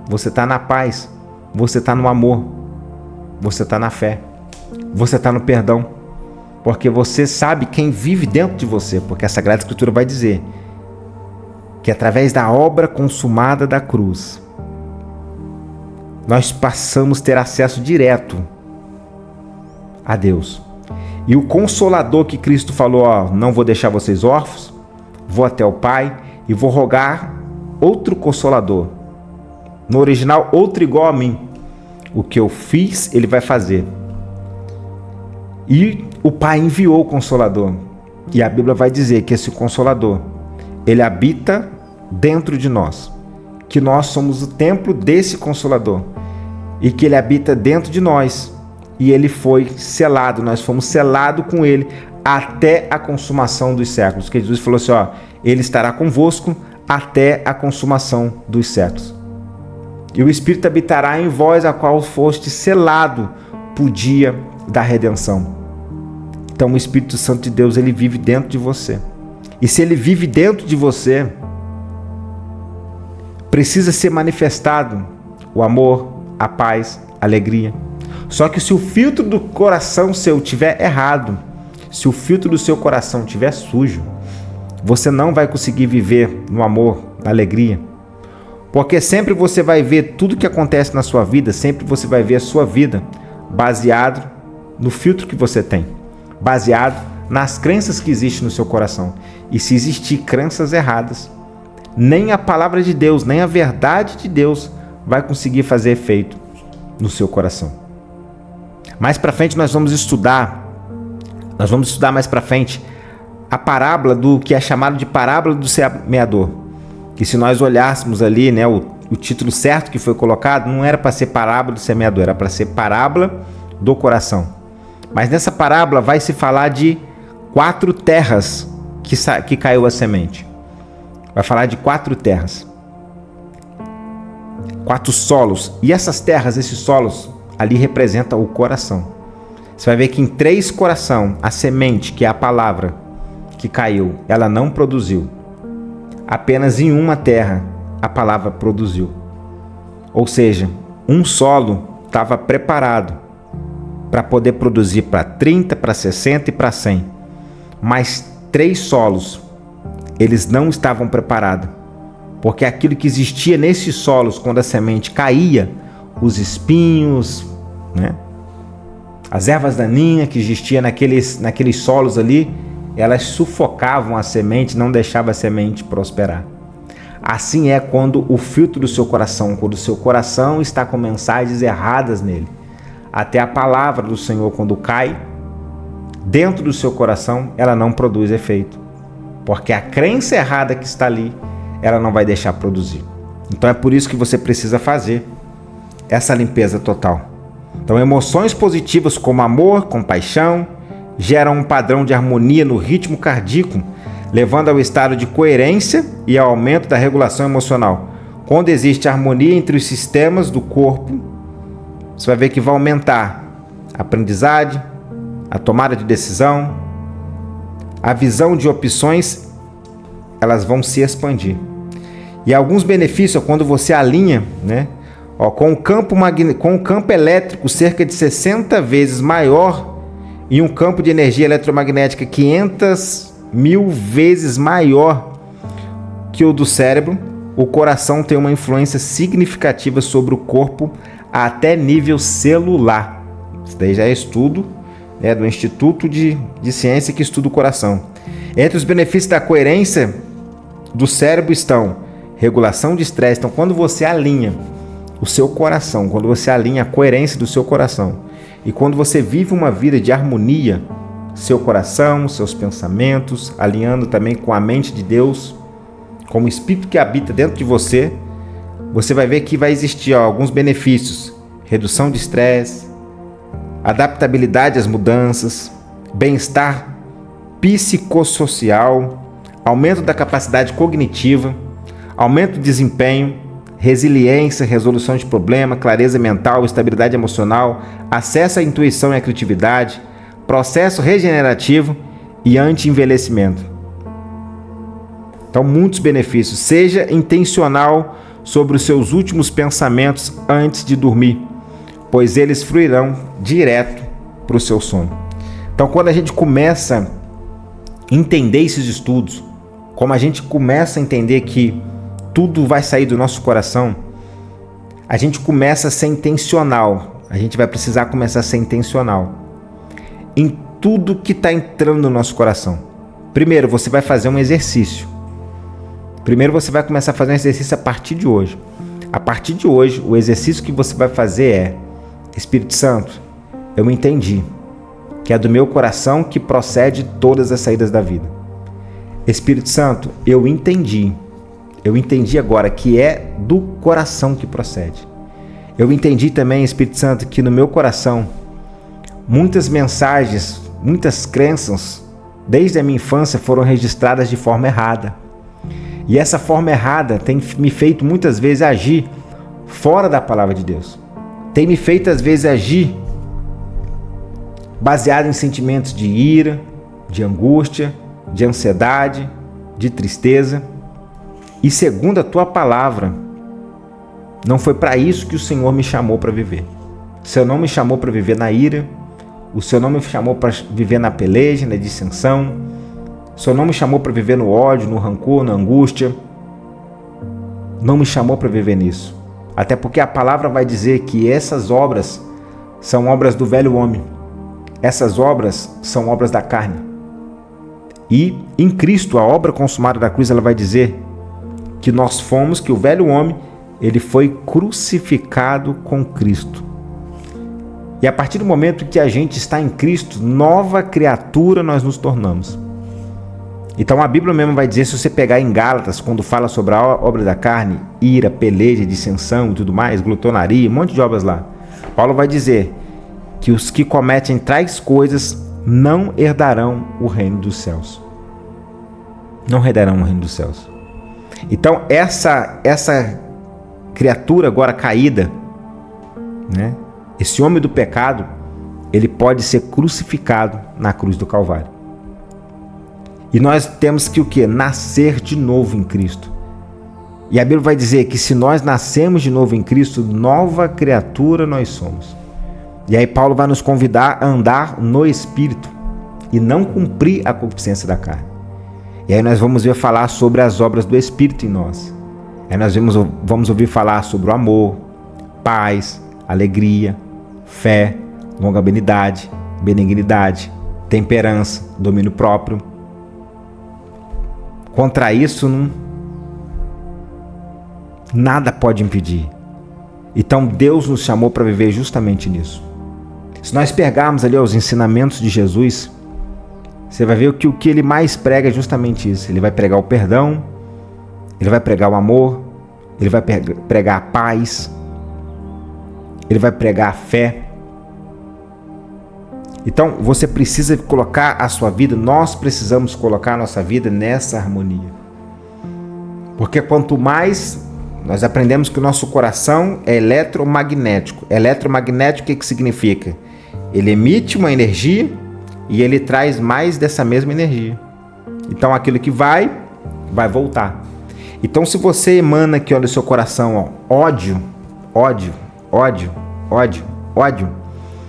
você está na paz, você está no amor, você está na fé, você está no perdão, porque você sabe quem vive dentro de você, porque a Sagrada Escritura vai dizer que através da obra consumada da cruz, nós passamos a ter acesso direto a Deus. E o Consolador que Cristo falou, não vou deixar vocês órfãos, vou até o Pai e vou rogar outro Consolador. No original, outro igual a mim. O que eu fiz, ele vai fazer. E o Pai enviou o Consolador. E a Bíblia vai dizer que esse Consolador, ele habita dentro de nós. Que nós somos o templo desse Consolador. E que ele habita dentro de nós. E ele foi selado, nós fomos selados com ele até a consumação dos séculos. Que Jesus falou assim, ele estará convosco até a consumação dos séculos. E o Espírito habitará em vós, a qual foste selado para o dia da redenção. Então o Espírito Santo de Deus, ele vive dentro de você. E se ele vive dentro de você, precisa ser manifestado o amor, a paz, a alegria. Só que se o filtro do coração seu estiver errado, se o filtro do seu coração estiver sujo, você não vai conseguir viver no amor, na alegria. Porque sempre você vai ver tudo que acontece na sua vida, sempre você vai ver a sua vida baseado no filtro que você tem, baseado nas crenças que existem no seu coração. E se existir crenças erradas, nem a palavra de Deus, nem a verdade de Deus vai conseguir fazer efeito no seu coração. Mais para frente nós vamos estudar mais para frente a parábola do que é chamado de parábola do semeador. Que se nós olhássemos ali, o título certo que foi colocado, não era para ser parábola do semeador, era para ser parábola do coração. Mas nessa parábola vai se falar de 4 terras que caiu a semente. Vai falar de 4 terras. 4 solos. E essas terras, esses solos, ali representa o coração. Você vai ver que em 3 coração, a semente, que é a palavra que caiu, ela não produziu. Apenas em uma terra, a palavra produziu. Ou seja, um solo estava preparado para poder produzir para 30, para 60 e para 100. Mas 3 solos, eles não estavam preparados. Porque aquilo que existia nesses solos, quando a semente caía, os espinhos, as ervas daninhas que existiam naqueles solos ali, elas sufocavam a semente, não deixavam a semente prosperar. Assim é quando o filtro do seu coração, quando o seu coração está com mensagens erradas nele. Até a palavra do Senhor, quando cai dentro do seu coração, ela não produz efeito. Porque a crença errada que está ali, ela não vai deixar produzir. Então é por isso que você precisa fazer essa limpeza total. Então emoções positivas como amor, compaixão, geram um padrão de harmonia no ritmo cardíaco, levando ao estado de coerência e ao aumento da regulação emocional. Quando existe harmonia entre os sistemas do corpo, você vai ver que vai aumentar a aprendizagem, a tomada de decisão, a visão de opções, elas vão se expandir. E alguns benefícios quando você alinha, com o campo elétrico cerca de 60 vezes maior e um campo de energia eletromagnética 500.000 vezes maior que o do cérebro, o coração tem uma influência significativa sobre o corpo até nível celular. Isso daí já é estudo do Instituto de Ciência que estuda o coração. Entre os benefícios da coerência do cérebro estão regulação de estresse. Então, quando você alinha o seu coração, quando você alinha a coerência do seu coração e quando você vive uma vida de harmonia, seu coração, seus pensamentos, alinhando também com a mente de Deus, com o Espírito que habita dentro de você, você vai ver que vai existir alguns benefícios: redução de estresse, adaptabilidade às mudanças, bem-estar psicossocial, aumento da capacidade cognitiva, aumento do desempenho, resiliência, resolução de problema, clareza mental, estabilidade emocional, acesso à intuição e à criatividade, processo regenerativo e anti-envelhecimento. Então, muitos benefícios. Seja intencional sobre os seus últimos pensamentos antes de dormir, pois eles fluirão direto para o seu sono. Então, quando a gente começa a entender esses estudos, como a gente começa a entender que tudo vai sair do nosso coração, a gente começa a ser intencional. A gente vai precisar começar a ser intencional em tudo que está entrando no nosso coração. Primeiro, você vai fazer um exercício. Primeiro, você vai começar a fazer um exercício a partir de hoje. A partir de hoje, o exercício que você vai fazer é: Espírito Santo, eu entendi que é do meu coração que procede todas as saídas da vida. Espírito Santo, eu entendi agora que é do coração que procede. Eu entendi também, Espírito Santo, que no meu coração muitas mensagens, muitas crenças, desde a minha infância, foram registradas de forma errada. E essa forma errada tem me feito muitas vezes agir fora da palavra de Deus. Tem me feito às vezes agir baseado em sentimentos de ira, de angústia, de ansiedade, de tristeza. E segundo a tua palavra, não foi para isso que o Senhor me chamou para viver. O Senhor não me chamou para viver na ira. O Senhor não me chamou para viver na peleja, na dissensão. O Senhor não me chamou para viver no ódio, no rancor, na angústia. Não me chamou para viver nisso. Até porque a palavra vai dizer que essas obras são obras do velho homem. Essas obras são obras da carne. E em Cristo, a obra consumada da cruz, ela vai dizer que nós fomos, que o velho homem, ele foi crucificado com Cristo. E a partir do momento que a gente está em Cristo, nova criatura nós nos tornamos. Então a Bíblia mesmo vai dizer, se você pegar em Gálatas, quando fala sobre a obra da carne, ira, peleja, dissensão e tudo mais, glutonaria, um monte de obras lá, Paulo vai dizer que os que cometem tais coisas não herdarão o reino dos céus. Não herdarão o reino dos céus. Então essa criatura agora caída, né? Esse homem do pecado, ele pode ser crucificado na cruz do Calvário. E nós temos que o quê? Nascer de novo em Cristo. E a Bíblia vai dizer que se nós nascemos de novo em Cristo, nova criatura nós somos. E aí Paulo vai nos convidar a andar no Espírito e não cumprir a concupiscência da carne. E aí nós vamos ver falar sobre as obras do Espírito em nós. Aí nós vamos ouvir falar sobre o amor, paz, alegria, fé, longanimidade, benignidade, temperança, domínio próprio. Contra isso, nada pode impedir. Então Deus nos chamou para viver justamente nisso. Se nós pegarmos ali os ensinamentos de Jesus, você vai ver que o que ele mais prega é justamente isso. Ele vai pregar o perdão, ele vai pregar o amor, ele vai pregar a paz, ele vai pregar a fé. Então você precisa colocar a sua vida, nós precisamos colocar a nossa vida nessa harmonia. Porque quanto mais nós aprendemos que o nosso coração é eletromagnético. Eletromagnético, o que significa? Ele emite uma energia e ele traz mais dessa mesma energia. Então aquilo que vai voltar. Então se você emana aqui no seu coração ódio, ódio, ódio, ódio, ódio,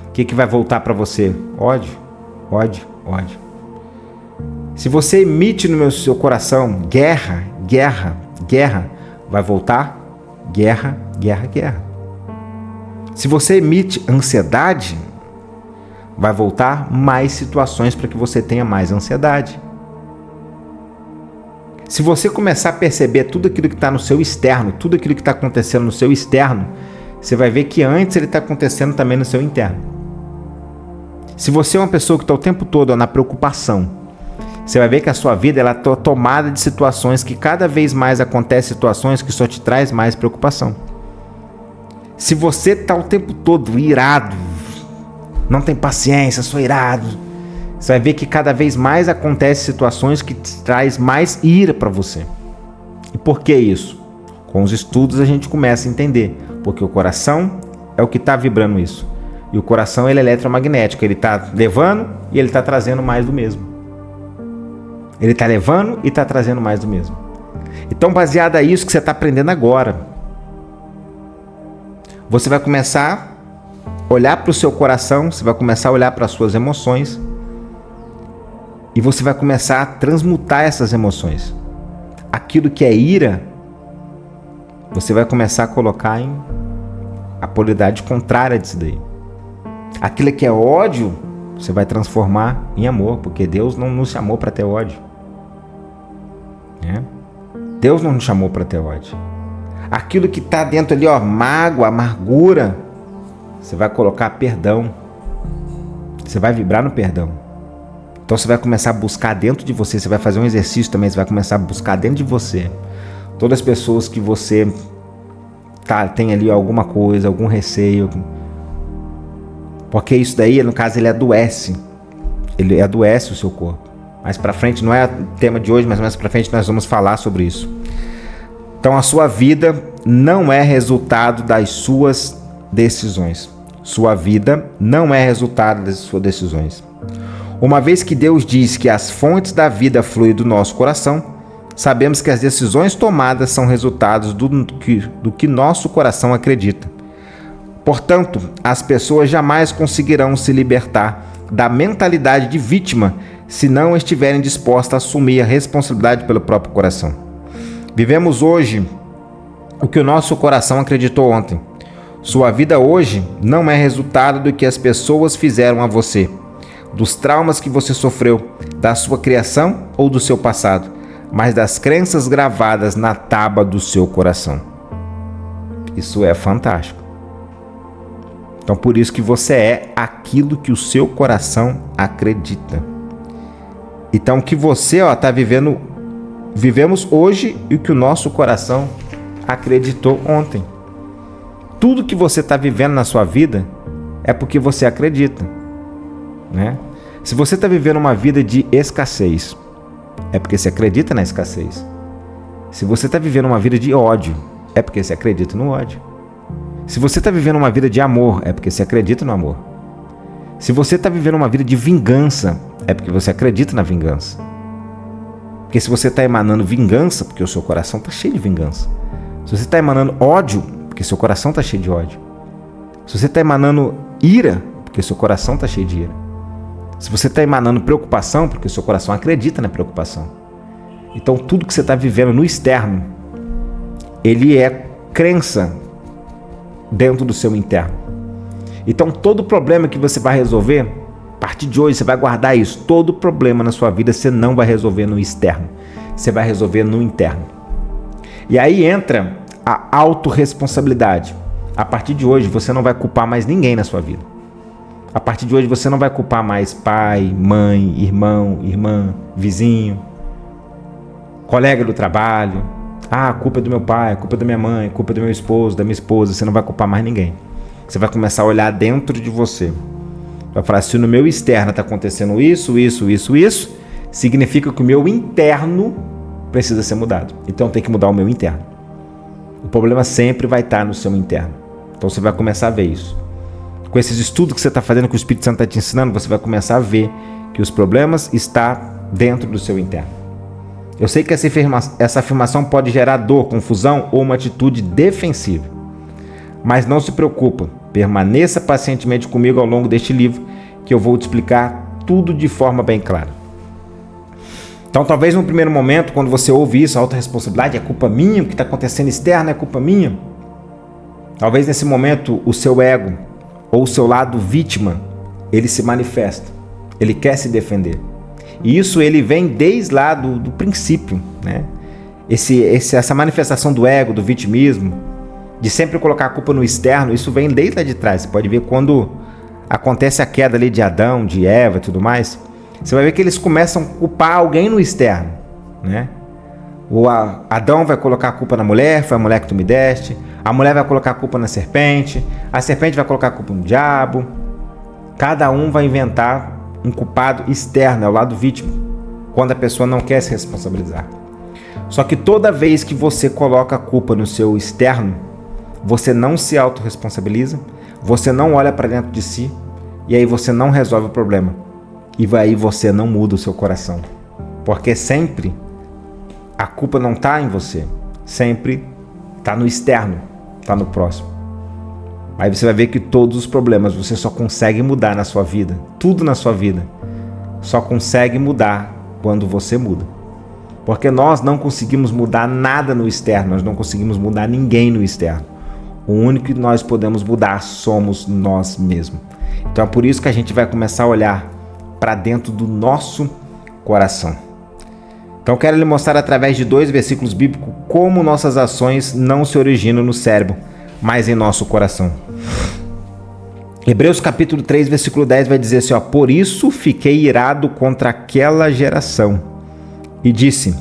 o que vai voltar para você? Ódio, ódio, ódio. Se você emite no seu coração guerra, guerra, guerra, vai voltar guerra, guerra, guerra. Se você emite ansiedade, vai voltar mais situações para que você tenha mais ansiedade. Se você começar a perceber tudo aquilo que está no seu externo, tudo aquilo que está acontecendo no seu externo, você vai ver que antes ele está acontecendo também no seu interno. Se você é uma pessoa que está o tempo todo na preocupação, você vai ver que a sua vida ela está tomada de situações que cada vez mais acontecem, situações que só te traz mais preocupação. Se você está o tempo todo irado, não tem paciência, sou irado, você vai ver que cada vez mais acontecem situações que te traz mais ira para você. E por que isso? Com os estudos a gente começa a entender, porque o coração é o que está vibrando isso. E o coração ele é eletromagnético, ele está levando e ele está trazendo mais do mesmo. Ele está levando e está trazendo mais do mesmo. Então, baseado a isso que você está aprendendo agora, você vai começar a olhar para o seu coração, você vai começar a olhar para as suas emoções E você vai começar a transmutar essas emoções. Aquilo que é ira, você vai começar a colocar em a polaridade contrária disso daí. Aquilo que é ódio, você vai transformar em amor, porque Deus não nos chamou para ter ódio. Deus não nos chamou para ter ódio. Aquilo que está dentro ali, mágoa, amargura, você vai colocar perdão. Você vai vibrar no perdão. Então você vai começar a buscar dentro de você, você vai fazer um exercício também, você vai começar a buscar dentro de você todas as pessoas que você tem ali alguma coisa, algum receio. Porque isso daí, no caso, ele adoece o seu corpo. Mais pra frente, não é o tema de hoje, mas mais pra frente nós vamos falar sobre isso. Então a sua vida não é resultado das suas decisões. Sua vida não é resultado das suas decisões. Uma vez que Deus diz que as fontes da vida fluem do nosso coração, sabemos que as decisões tomadas são resultados do que nosso coração acredita. Portanto, as pessoas jamais conseguirão se libertar da mentalidade de vítima se não estiverem dispostas a assumir a responsabilidade pelo próprio coração. Vivemos hoje o que o nosso coração acreditou ontem. Sua vida hoje não é resultado do que as pessoas fizeram a você, dos traumas que você sofreu, da sua criação ou do seu passado, mas das crenças gravadas na tábua do seu coração. Isso é fantástico. Então por isso que você é aquilo que o seu coração acredita. Então o que você está vivendo, vivemos hoje e o que o nosso coração acreditou ontem. Tudo que você está vivendo na sua vida é porque você acredita, né? Se você está vivendo uma vida de escassez, é porque você acredita na escassez. Se você está vivendo uma vida de ódio, é porque você acredita no ódio. Se você está vivendo uma vida de amor, é porque você acredita no amor. Se você está vivendo uma vida de vingança, é porque você acredita na vingança. Porque se você está emanando vingança, porque o seu coração está cheio de vingança. Se você está emanando ódio, porque seu coração está cheio de ódio. Se você está emanando ira, porque seu coração está cheio de ira. Se você está emanando preocupação, porque seu coração acredita na preocupação. Então tudo que você está vivendo no externo, ele é crença dentro do seu interno. Então todo problema que você vai resolver, a partir de hoje você vai guardar isso. Todo problema na sua vida você não vai resolver no externo, você vai resolver no interno. E aí entra a autorresponsabilidade. A partir de hoje você não vai culpar mais ninguém na sua vida. A partir de hoje você não vai culpar mais pai, mãe, irmão, irmã, vizinho, colega do trabalho. A culpa é do meu pai, a culpa é da minha mãe, a culpa é do meu esposo, da minha esposa. Você não vai culpar mais ninguém. Você vai começar a olhar dentro de você. Vai falar, se no meu externo está acontecendo isso, significa que o meu interno precisa ser mudado. Então tem que mudar o meu interno. O problema sempre vai estar no seu interno. Então você vai começar a ver isso. Com esses estudos que você está fazendo, que o Espírito Santo está te ensinando, você vai começar a ver que os problemas estão dentro do seu interno. Eu sei que essa afirmação pode gerar dor, confusão ou uma atitude defensiva. Mas não se preocupa, permaneça pacientemente comigo ao longo deste livro, que eu vou te explicar tudo de forma bem clara. Então talvez no primeiro momento, quando você ouve isso, a autorresponsabilidade é culpa minha, o que está acontecendo externo é culpa minha. Talvez nesse momento o seu ego ou o seu lado vítima, ele se manifesta, ele quer se defender. E isso ele vem desde lá do princípio, né? Essa manifestação do ego, do vitimismo, de sempre colocar a culpa no externo, isso vem desde lá de trás. Você pode ver quando acontece a queda ali de Adão, de Eva e tudo mais, você vai ver que eles começam a culpar alguém no externo, né? O Adão vai colocar a culpa na mulher, foi a mulher que tu me deste. A mulher vai colocar a culpa na serpente. A serpente vai colocar a culpa no diabo. Cada um vai inventar um culpado externo, é o lado vítima, quando a pessoa não quer se responsabilizar. Só que toda vez que você coloca a culpa no seu externo, você não se autorresponsabiliza, você não olha para dentro de si, e aí você não resolve o problema. E aí você não muda o seu coração. Porque sempre a culpa não está em você, sempre está no externo, está no próximo. Aí você vai ver que todos os problemas você só consegue mudar na sua vida, tudo na sua vida, só consegue mudar quando você muda. Porque nós não conseguimos mudar nada no externo, nós não conseguimos mudar ninguém no externo. O único que nós podemos mudar somos nós mesmos. Então é por isso que a gente vai começar a olhar para dentro do nosso coração. Então eu quero lhe mostrar através de 2 versículos bíblicos como nossas ações não se originam no cérebro, mas em nosso coração. Hebreus capítulo 3, versículo 10 vai dizer assim, por isso fiquei irado contra aquela geração e disse,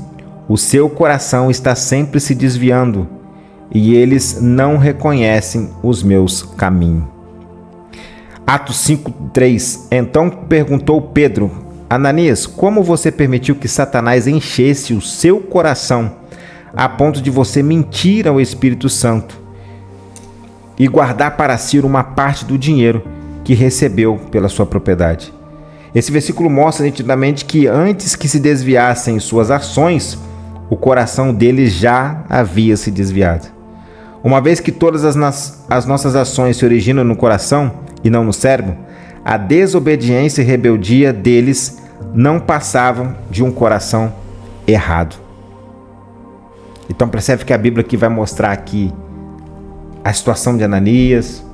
o seu coração está sempre se desviando e eles não reconhecem os meus caminhos. Atos 5:3. Então perguntou Pedro, Ananias, como você permitiu que Satanás enchesse o seu coração a ponto de você mentir ao Espírito Santo e guardar para si uma parte do dinheiro que recebeu pela sua propriedade? Esse versículo mostra nitidamente que antes que se desviassem suas ações, o coração deles já havia se desviado. Uma vez que todas as nossas ações se originam no coração e não no cérebro, a desobediência e rebeldia deles não passavam de um coração errado. Então percebe que a Bíblia aqui vai mostrar aqui a situação de Ananias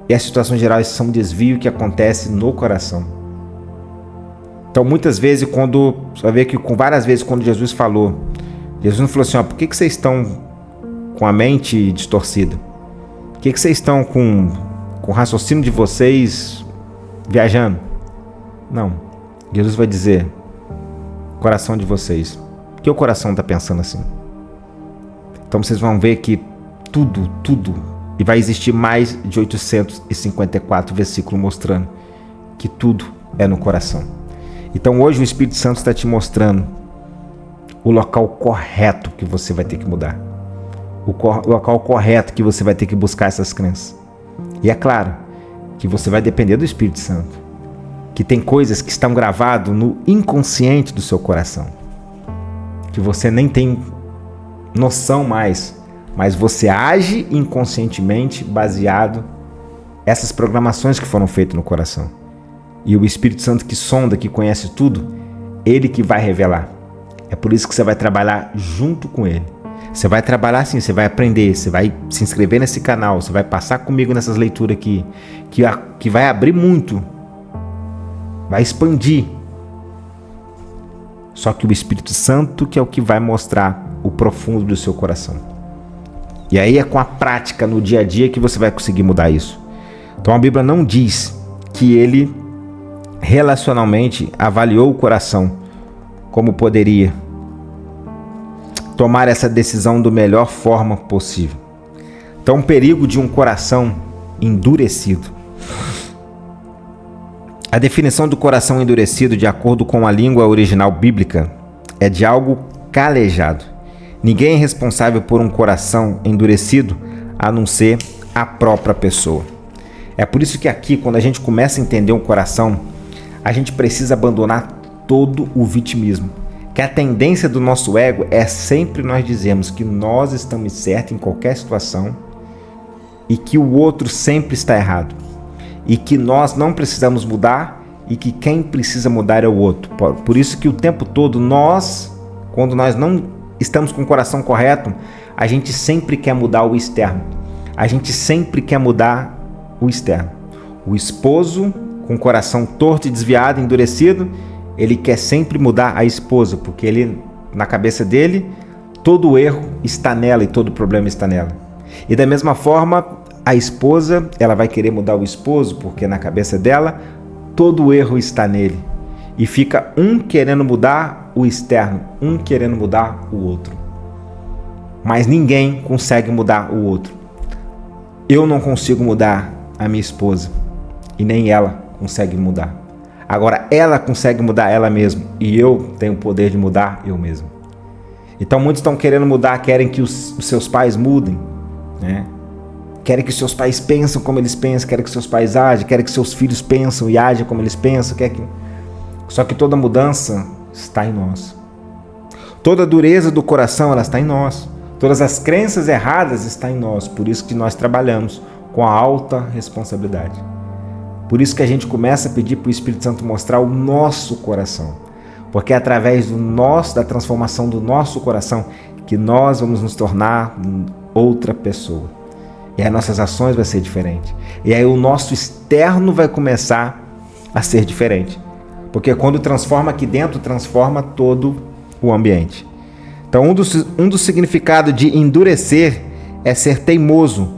e a situação geral, isso é um desvio que acontece no coração. Então muitas vezes, você vai ver que várias vezes quando Jesus falou, Jesus não falou assim, por que vocês estão com a mente distorcida? Por que vocês estão com o raciocínio de vocês viajando? Não. Jesus vai dizer, coração de vocês. Por que o coração está pensando assim? Então vocês vão ver que tudo, e vai existir mais de 854 versículos mostrando que tudo é no coração. Então hoje o Espírito Santo está te mostrando o local correto que você vai ter que mudar. O local correto que você vai ter que buscar essas crenças. E é claro que você vai depender do Espírito Santo, que tem coisas que estão gravadas no inconsciente do seu coração, que você nem tem noção mais, mas você age inconscientemente baseado nessas programações que foram feitas no coração. E o Espírito Santo que sonda, que conhece tudo, ele que vai revelar. É por isso que você vai trabalhar junto com ele. Você vai trabalhar assim, você vai aprender, você vai se inscrever nesse canal, você vai passar comigo nessas leituras aqui, que vai abrir muito, vai expandir. Só que o Espírito Santo que é o que vai mostrar o profundo do seu coração. E aí é com a prática no dia a dia que você vai conseguir mudar isso. Então a Bíblia não diz que ele relacionalmente avaliou o coração como poderia tomar essa decisão da melhor forma possível. Então o perigo de um coração endurecido. A definição do coração endurecido, de acordo com a língua original bíblica, é de algo calejado. Ninguém é responsável por um coração endurecido a não ser a própria pessoa. É por isso que aqui, quando a gente começa a entender o coração, a gente precisa abandonar todo o vitimismo. Que a tendência do nosso ego é sempre nós dizermos que nós estamos certos em qualquer situação e que o outro sempre está errado. E que nós não precisamos mudar e que quem precisa mudar é o outro. Por isso que o tempo todo quando nós não estamos com o coração correto, a gente sempre quer mudar o externo. A gente sempre quer mudar o externo. O esposo com o coração torto e desviado, endurecido, ele quer sempre mudar a esposa, porque ele, na cabeça dele, todo o erro está nela e todo o problema está nela. E da mesma forma, a esposa, ela vai querer mudar o esposo, porque na cabeça dela, todo o erro está nele. E fica um querendo mudar o externo, um querendo mudar o outro. Mas ninguém consegue mudar o outro. Eu não consigo mudar a minha esposa, e nem ela consegue mudar. Agora ela consegue mudar ela mesma e eu tenho o poder de mudar eu mesmo. Então muitos estão querendo mudar, querem que os seus pais mudem, né? Querem que os seus pais pensem como eles pensam, querem que seus pais agem, querem que seus filhos pensam e agem como eles pensam. Só que toda mudança está em nós. Toda dureza do coração ela está em nós. Todas as crenças erradas estão em nós. Por isso que nós trabalhamos com a alta responsabilidade. Por isso que a gente começa a pedir para o Espírito Santo mostrar o nosso coração. Porque é através da transformação do nosso coração que nós vamos nos tornar outra pessoa. E aí nossas ações vão ser diferentes. E aí o nosso externo vai começar a ser diferente. Porque quando transforma aqui dentro, transforma todo o ambiente. Então um dos significados de endurecer é ser teimoso.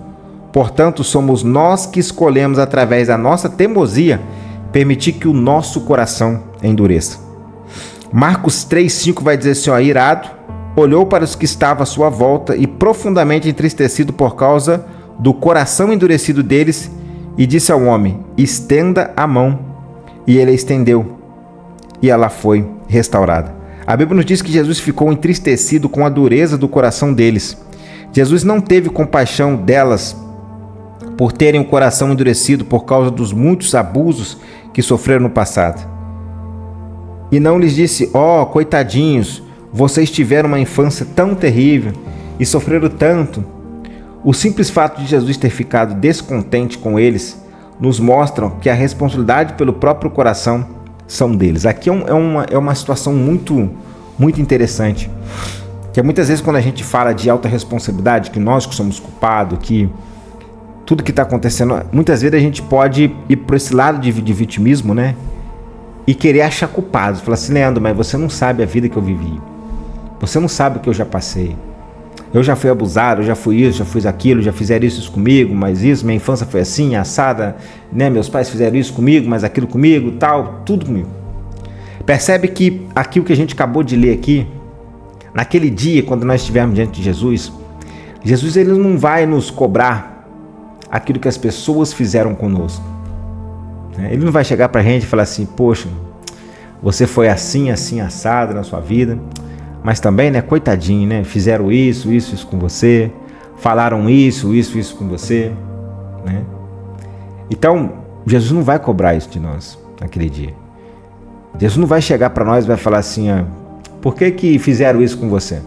Portanto, somos nós que escolhemos, através da nossa teimosia, permitir que o nosso coração endureça. Marcos 3,5 vai dizer assim, irado, olhou para os que estavam à sua volta e profundamente entristecido por causa do coração endurecido deles, e disse ao homem, estenda a mão. E ele a estendeu, e ela foi restaurada. A Bíblia nos diz que Jesus ficou entristecido com a dureza do coração deles. Jesus não teve compaixão delas por terem o coração endurecido por causa dos muitos abusos que sofreram no passado. E não lhes disse, coitadinhos, vocês tiveram uma infância tão terrível e sofreram tanto. O simples fato de Jesus ter ficado descontente com eles nos mostra que a responsabilidade pelo próprio coração são deles. Aqui é uma situação muito interessante, que muitas vezes quando a gente fala de alta responsabilidade, que nós que somos culpados, que tudo que está acontecendo, muitas vezes a gente pode ir por esse lado de vitimismo, né? E querer achar culpados. Falar assim, Leandro, mas você não sabe a vida que eu vivi. Você não sabe o que eu já passei. Eu já fui abusado, eu já fui isso, já fiz aquilo, já fizeram isso comigo, mas isso, minha infância foi assim, assada, né? Meus pais fizeram isso comigo, mas aquilo comigo, tal, tudo comigo. Percebe que aquilo que a gente acabou de ler aqui, naquele dia, quando nós estivermos diante de Jesus, Jesus ele não vai nos cobrar aquilo que as pessoas fizeram conosco. Ele não vai chegar pra gente e falar assim, poxa, você foi assim, assado na sua vida, mas também, né, coitadinho, né, fizeram isso com você, falaram isso com você, né? Então, Jesus não vai cobrar isso de nós naquele dia. Jesus não vai chegar para nós e vai falar assim, por que fizeram isso com você?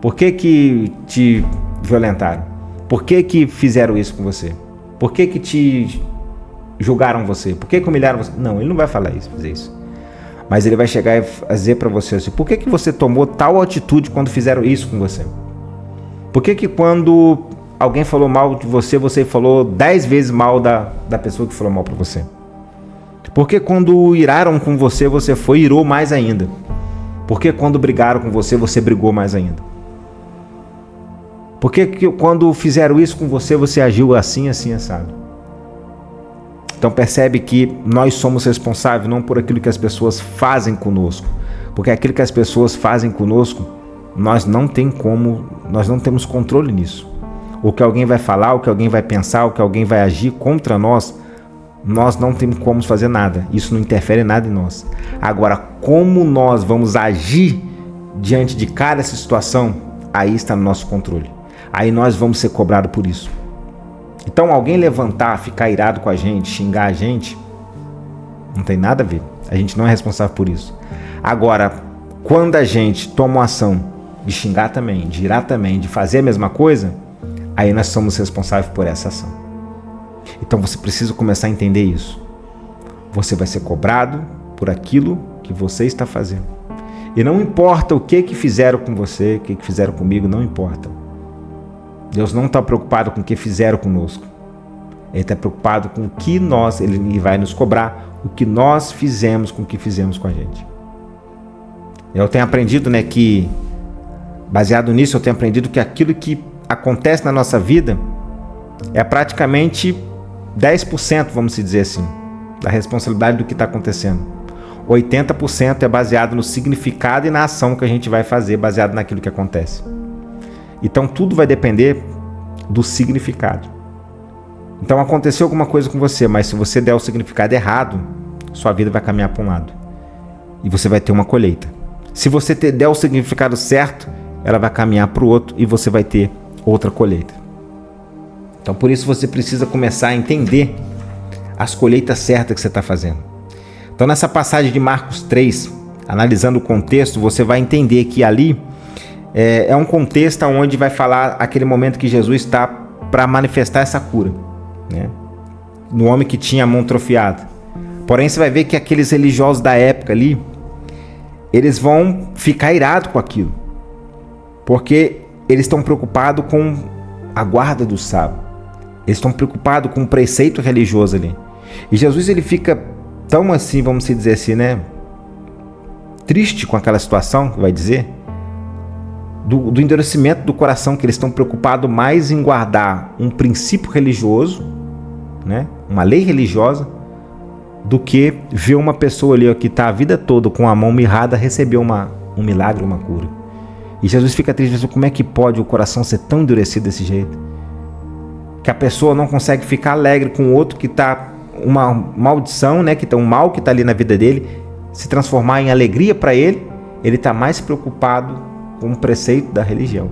Por que te violentaram? Por que fizeram isso com você? Por que te julgaram você? Por que humilharam você? Não, ele não vai falar isso, fazer isso. Mas ele vai chegar e dizer para você assim, por que você tomou tal atitude quando fizeram isso com você? Por que quando alguém falou mal de você, você falou 10 vezes mal da pessoa que falou mal para você? Por que quando iraram com você, você foi e irou mais ainda? Por que quando brigaram com você, você brigou mais ainda? Por que quando fizeram isso com você, você agiu assim, assado? Então percebe que nós somos responsáveis não por aquilo que as pessoas fazem conosco. Porque aquilo que as pessoas fazem conosco, nós não temos controle nisso. O que alguém vai falar, o que alguém vai pensar, o que alguém vai agir contra nós, nós não temos como fazer nada. Isso não interfere em nada em nós. Agora, como nós vamos agir diante de cada situação, aí está no nosso controle. Aí nós vamos ser cobrados por isso. Então alguém levantar, ficar irado com a gente, xingar a gente, não tem nada a ver. A gente não é responsável por isso. Agora, quando a gente toma uma ação de xingar também, de irar também, de fazer a mesma coisa, aí nós somos responsáveis por essa ação. Então você precisa começar a entender isso. Você vai ser cobrado por aquilo que você está fazendo. E não importa o que fizeram com você, o que fizeram comigo, não importa. Deus não está preocupado com o que fizeram conosco. Ele está preocupado com o que ele vai nos cobrar, o que nós fizemos com o que fizemos com a gente. Eu tenho aprendido, né, que, baseado nisso, eu tenho aprendido que aquilo que acontece na nossa vida é praticamente 10%, vamos dizer assim, da responsabilidade do que está acontecendo. 80% é baseado no significado e na ação que a gente vai fazer, baseado naquilo que acontece. Então tudo vai depender do significado. Então aconteceu alguma coisa com você, mas se você der o significado errado, sua vida vai caminhar para um lado. E você vai ter uma colheita. Se você der o significado certo, ela vai caminhar para o outro e você vai ter outra colheita. Então por isso você precisa começar a entender as colheitas certas que você está fazendo. Então nessa passagem de Marcos 3, analisando o contexto, você vai entender que ali é um contexto onde vai falar aquele momento que Jesus está para manifestar essa cura, né? no homem que tinha a mão atrofiada. Porém, você vai ver que aqueles religiosos da época ali, eles vão ficar irados com aquilo, porque eles estão preocupados com a guarda do sábado. Eles estão preocupados com o preceito religioso ali. E Jesus, ele fica tão assim, vamos dizer assim, né? Triste com aquela situação, vai dizer, do endurecimento do coração, que eles estão preocupados mais em guardar um princípio religioso, né? Uma lei religiosa, do que ver uma pessoa ali, ó, que está a vida toda com a mão mirrada receber um milagre, uma cura. E Jesus fica triste, como é que pode o coração ser tão endurecido desse jeito? Que a pessoa não consegue ficar alegre com o outro que está uma maldição, né? Que está um mal que está ali na vida dele, se transformar em alegria para ele. Ele está mais preocupado com o preceito da religião,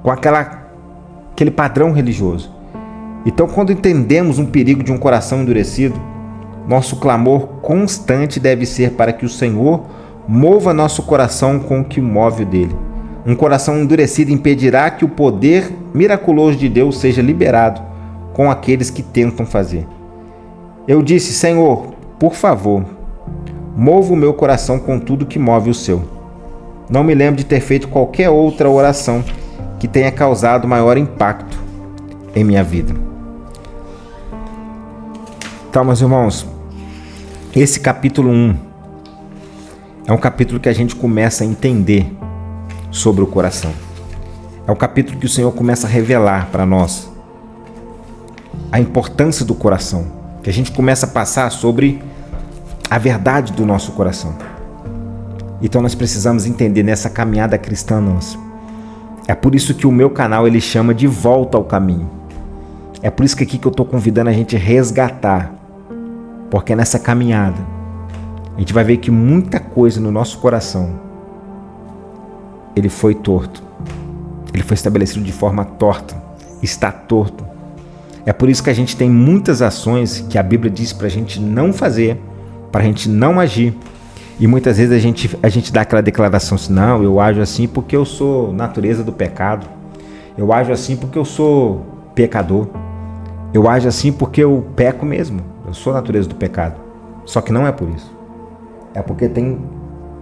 com aquele padrão religioso. Então, quando entendemos um perigo de um coração endurecido, nosso clamor constante deve ser para que o Senhor mova nosso coração com o que move o dele. Um coração endurecido impedirá que o poder miraculoso de Deus seja liberado com aqueles que tentam fazer. Eu disse: Senhor, por favor, mova o meu coração com tudo que move o seu. Não me lembro de ter feito qualquer outra oração que tenha causado maior impacto em minha vida. Então, meus irmãos, esse capítulo 1 é um capítulo que a gente começa a entender sobre o coração. É um capítulo que o Senhor começa a revelar para nós a importância do coração, que a gente começa a passar sobre a verdade do nosso coração. Então nós precisamos entender nessa caminhada cristã nossa. É por isso que o meu canal ele chama de Volta ao Caminho. É por isso que aqui que eu estou convidando a gente a resgatar, porque nessa caminhada a gente vai ver que muita coisa no nosso coração ele foi torto, ele foi estabelecido de forma torta, está torto. É por isso que a gente tem muitas ações que a Bíblia diz para a gente não fazer, para a gente não agir. E muitas vezes a gente dá aquela declaração assim: não, eu ajo assim porque eu sou natureza do pecado, eu ajo assim porque eu sou pecador, eu ajo assim porque eu peco mesmo, eu sou natureza do pecado. Só que não é por isso, é porque tem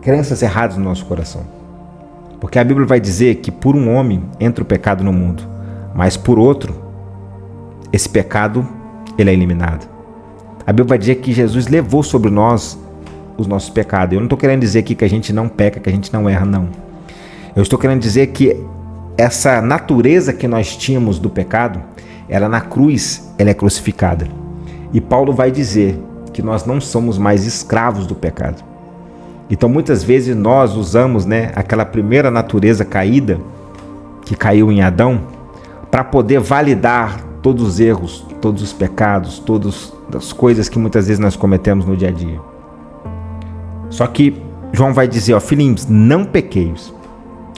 crenças erradas no nosso coração. Porque a Bíblia vai dizer que por um homem entra o pecado no mundo, mas por outro, esse pecado ele é eliminado. A Bíblia vai dizer que Jesus levou sobre nós os nossos pecados. Eu não estou querendo dizer aqui que a gente não peca, que a gente não erra, não. Eu estou querendo dizer que essa natureza que nós tínhamos do pecado, ela na cruz, ela é crucificada. E Paulo vai dizer que nós não somos mais escravos do pecado. Então muitas vezes nós usamos, né, aquela primeira natureza caída, que caiu em Adão, para poder validar todos os erros, todos os pecados, todas as coisas que muitas vezes nós cometemos no dia a dia. Só que João vai dizer, ó, filhinhos, não pequeis,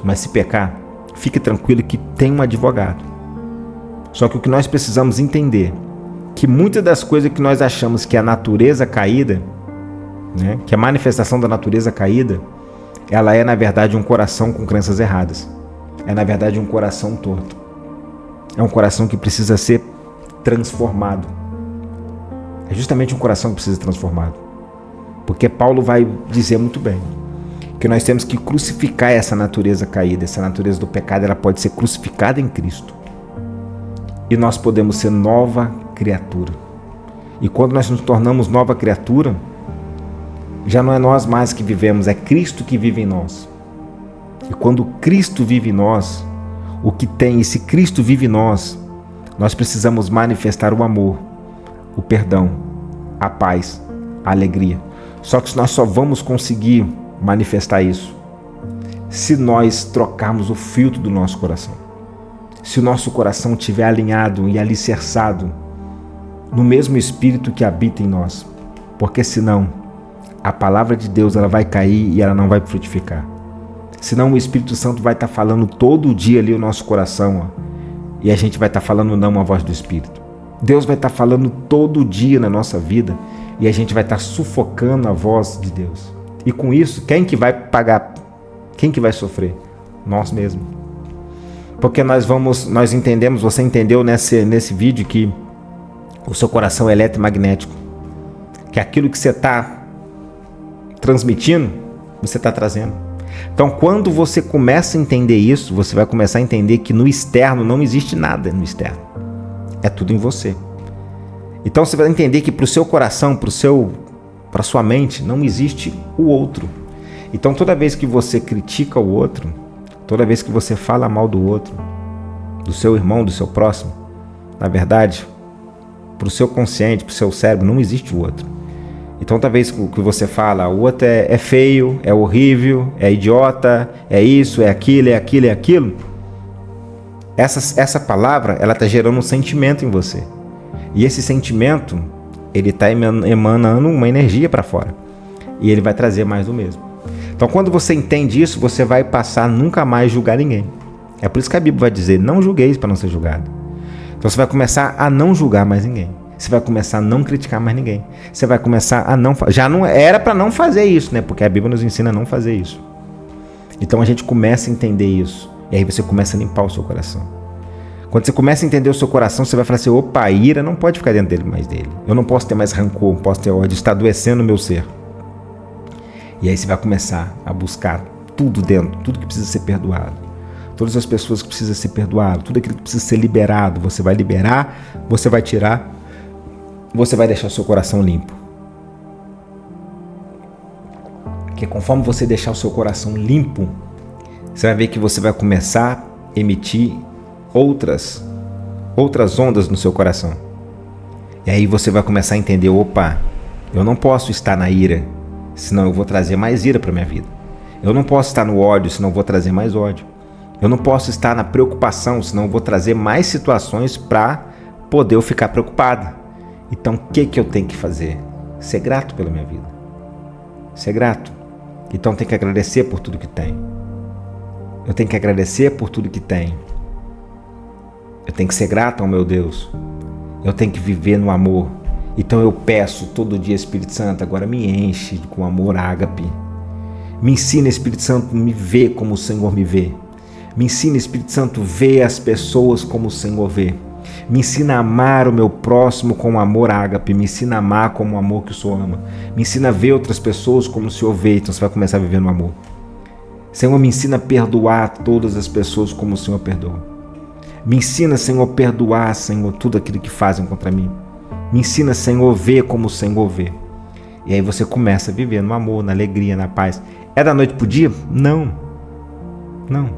mas se pecar, fique tranquilo que tem um advogado. Só que o que nós precisamos entender, que muitas das coisas que nós achamos que é a natureza caída, né, que a manifestação da natureza caída, ela é na verdade um coração com crenças erradas. É na verdade um coração torto. É um coração que precisa ser transformado. É justamente um coração que precisa ser transformado. Porque Paulo vai dizer muito bem que nós temos que crucificar essa natureza caída, essa natureza do pecado, ela pode ser crucificada em Cristo. E nós podemos ser nova criatura. E quando nós nos tornamos nova criatura, já não é nós mais que vivemos, é Cristo que vive em nós. E quando Cristo vive em nós, o que tem, e se Cristo vive em nós, nós precisamos manifestar o amor, o perdão, a paz, a alegria. Só que nós só vamos conseguir manifestar isso se nós trocarmos o filtro do nosso coração. Se o nosso coração estiver alinhado e alicerçado no mesmo Espírito que habita em nós. Porque senão, a palavra de Deus ela vai cair e ela não vai frutificar. Senão o Espírito Santo vai estar falando todo dia ali o nosso coração, ó, e a gente vai estar falando não a voz do Espírito. Deus vai estar falando todo dia na nossa vida e a gente vai estar sufocando a voz de Deus. E com isso, quem que vai pagar? Quem que vai sofrer? Nós mesmos. Porque nós entendemos, você entendeu nesse vídeo que o seu coração é eletromagnético, que aquilo que você está transmitindo, você está trazendo. Então, quando você começa a entender isso, você vai começar a entender que no externo não existe nada no externo. É tudo em você. Então, você vai entender que para o seu coração, para a sua mente, não existe o outro. Então, toda vez que você critica o outro, toda vez que você fala mal do outro, do seu irmão, do seu próximo, na verdade, para o seu consciente, para o seu cérebro, não existe o outro. Então, toda vez que você fala, o outro é feio, é horrível, é idiota, é isso, é aquilo, é aquilo, é aquilo, essa palavra, ela está gerando um sentimento em você. E esse sentimento, ele está emanando uma energia para fora. E ele vai trazer mais do mesmo. Então, quando você entende isso, você vai passar a nunca mais julgar ninguém. É por isso que a Bíblia vai dizer, não julgueis para não ser julgado. Então, você vai começar a não julgar mais ninguém. Você vai começar a não criticar mais ninguém. Você vai começar a não... Já não era para não fazer isso, né? Porque a Bíblia nos ensina a não fazer isso. Então, a gente começa a entender isso. E aí você começa a limpar o seu coração. Quando você começa a entender o seu coração, você vai falar assim, opa, a ira não pode ficar dentro dele. Eu não posso ter mais rancor, não posso ter ódio, está adoecendo o meu ser. E aí você vai começar a buscar tudo dentro, tudo que precisa ser perdoado. Todas as pessoas que precisam ser perdoadas, tudo aquilo que precisa ser liberado, você vai liberar, você vai tirar, você vai deixar o seu coração limpo. Porque conforme você deixar o seu coração limpo, você vai ver que você vai começar a emitir outras ondas no seu coração. E aí você vai começar a entender, opa, eu não posso estar na ira, senão eu vou trazer mais ira para minha vida. Eu não posso estar no ódio, senão eu vou trazer mais ódio. Eu não posso estar na preocupação, senão eu vou trazer mais situações para poder eu ficar preocupado. Então, o que eu tenho que fazer? Ser grato pela minha vida. Ser grato. Então, tem que agradecer por tudo que tem. Eu tenho que agradecer por tudo que tem. Eu tenho que ser grato ao meu Deus. Eu tenho que viver no amor. Então, eu peço todo dia, Espírito Santo, agora me enche com amor ágape. Me ensina, Espírito Santo, me ver como o Senhor me vê. Me ensina, Espírito Santo, ver as pessoas como o Senhor vê. Me ensina a amar o meu próximo com amor ágape. Me ensina a amar como o amor que o Senhor ama. Me ensina a ver outras pessoas como o Senhor vê. Então você vai começar a viver no amor. Senhor, me ensina a perdoar todas as pessoas como o Senhor perdoa. Me ensina, Senhor, a perdoar, Senhor, tudo aquilo que fazem contra mim. Me ensina, Senhor, a ver como o Senhor vê. E aí você começa a viver no amor, na alegria, na paz. É da noite pro dia? Não. Não.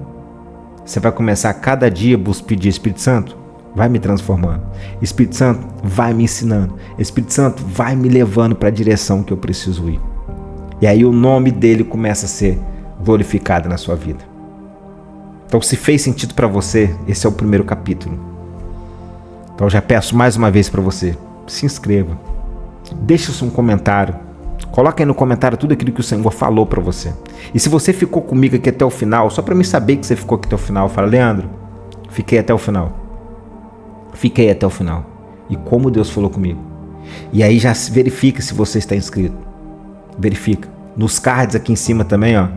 Você vai começar a cada dia pedir, Espírito Santo, vai me transformando. Espírito Santo, vai me ensinando. Espírito Santo, vai me levando para a direção que eu preciso ir. E aí o nome dele começa a ser glorificado na sua vida. Então, se fez sentido para você, esse é o primeiro capítulo. Então, eu já peço mais uma vez para você, se inscreva. Deixe um comentário. Coloca aí no comentário tudo aquilo que o Senhor falou para você. E se você ficou comigo aqui até o final, só para mim saber que você ficou aqui até o final, fala, Leandro, fiquei até o final. Fiquei até o final. E como Deus falou comigo. E aí já verifica se você está inscrito. Verifica. Nos cards aqui em cima também, ó.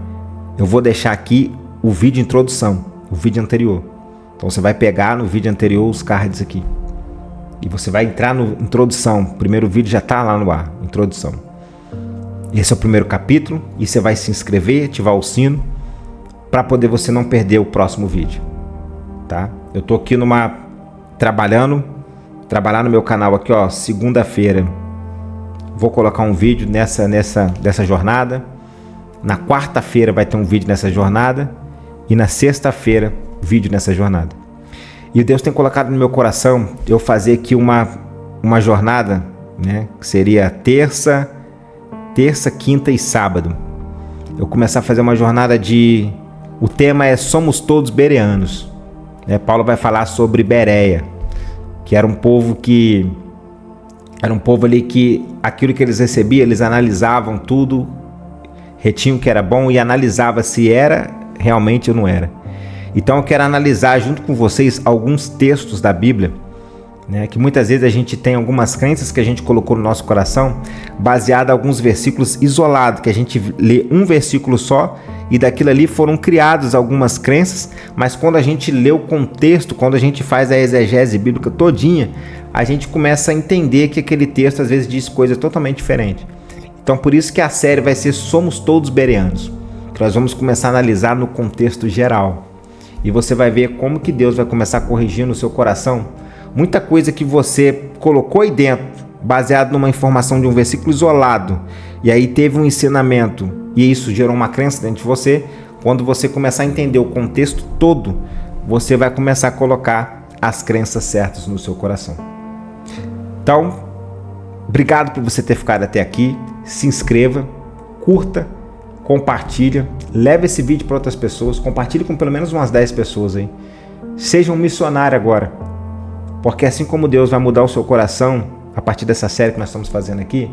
Eu vou deixar aqui o vídeo introdução, o vídeo anterior. Então você vai pegar no vídeo anterior os cards aqui. E você vai entrar no introdução. O primeiro vídeo já está lá no ar, introdução. Esse é o primeiro capítulo e você vai se inscrever, ativar o sino para poder você não perder o próximo vídeo, tá? Eu tô aqui trabalhar no meu canal aqui, ó, segunda-feira. Vou colocar um vídeo dessa jornada. Na quarta-feira vai ter um vídeo nessa jornada e na sexta-feira vídeo nessa jornada. E Deus tem colocado no meu coração eu fazer aqui uma jornada, né, que seria terça, quinta e sábado. Eu começar a fazer uma jornada o tema é Somos Todos Bereanos. Paulo vai falar sobre Bereia, que era um povo ali que aquilo que eles recebiam, eles analisavam tudo, retinham o que era bom e analisava se era realmente ou não era. Então eu quero analisar junto com vocês alguns textos da Bíblia né? Que muitas vezes a gente tem algumas crenças que a gente colocou no nosso coração baseado em alguns versículos isolados, que a gente lê um versículo só e daquilo ali foram criadas algumas crenças, mas quando a gente lê o contexto, quando a gente faz a exegese bíblica todinha, a gente começa a entender que aquele texto às vezes diz coisa totalmente diferente. Então por isso que a série vai ser Somos Todos Bereanos, que nós vamos começar a analisar no contexto geral. E você vai ver como que Deus vai começar a corrigir no seu coração muita coisa que você colocou aí dentro, baseado numa informação de um versículo isolado, e aí teve um ensinamento, e isso gerou uma crença dentro de você. Quando você começar a entender o contexto todo, você vai começar a colocar as crenças certas no seu coração. Então, obrigado por você ter ficado até aqui. Se inscreva, curta, compartilha, leve esse vídeo para outras pessoas, compartilhe com pelo menos umas 10 pessoas aí. Seja um missionário agora, porque assim como Deus vai mudar o seu coração a partir dessa série que nós estamos fazendo aqui,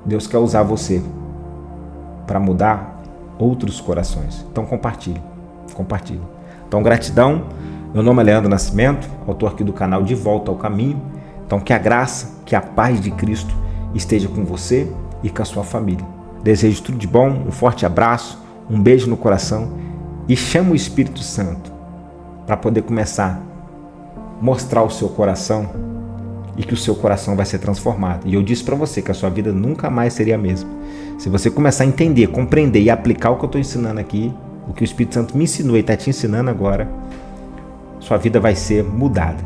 Deus quer usar você para mudar outros corações. Então compartilhe. Então gratidão, meu nome é Leandro Nascimento, autor aqui do canal De Volta ao Caminho. Então que a graça, que a paz de Cristo esteja com você e com a sua família. Desejo tudo de bom, um forte abraço, um beijo no coração e chama o Espírito Santo para poder começar a mostrar o seu coração e que o seu coração vai ser transformado. E eu disse para você que a sua vida nunca mais seria a mesma. Se você começar a entender, compreender e aplicar o que eu estou ensinando aqui, o que o Espírito Santo me ensinou e está te ensinando agora, sua vida vai ser mudada.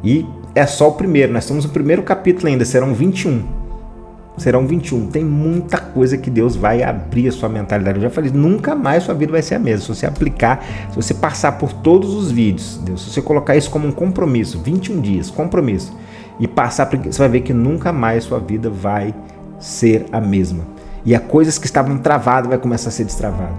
E é só o primeiro, nós estamos no primeiro capítulo ainda, serão 21. Tem muita coisa que Deus vai abrir a sua mentalidade. Eu já falei, nunca mais sua vida vai ser a mesma. Se você aplicar, se você passar por todos os vídeos, Deus, se você colocar isso como um compromisso, 21 dias, compromisso, e passar, você vai ver que nunca mais sua vida vai ser a mesma. E as coisas que estavam travadas vai começar a ser destravada.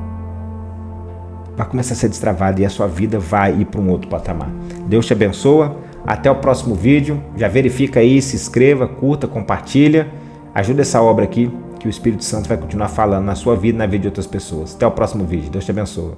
E a sua vida vai ir para um outro patamar. Deus te abençoa. Até o próximo vídeo. Já verifica aí, se inscreva, curta, compartilha. Ajuda essa obra aqui, que o Espírito Santo vai continuar falando na sua vida e na vida de outras pessoas. Até o próximo vídeo. Deus te abençoe.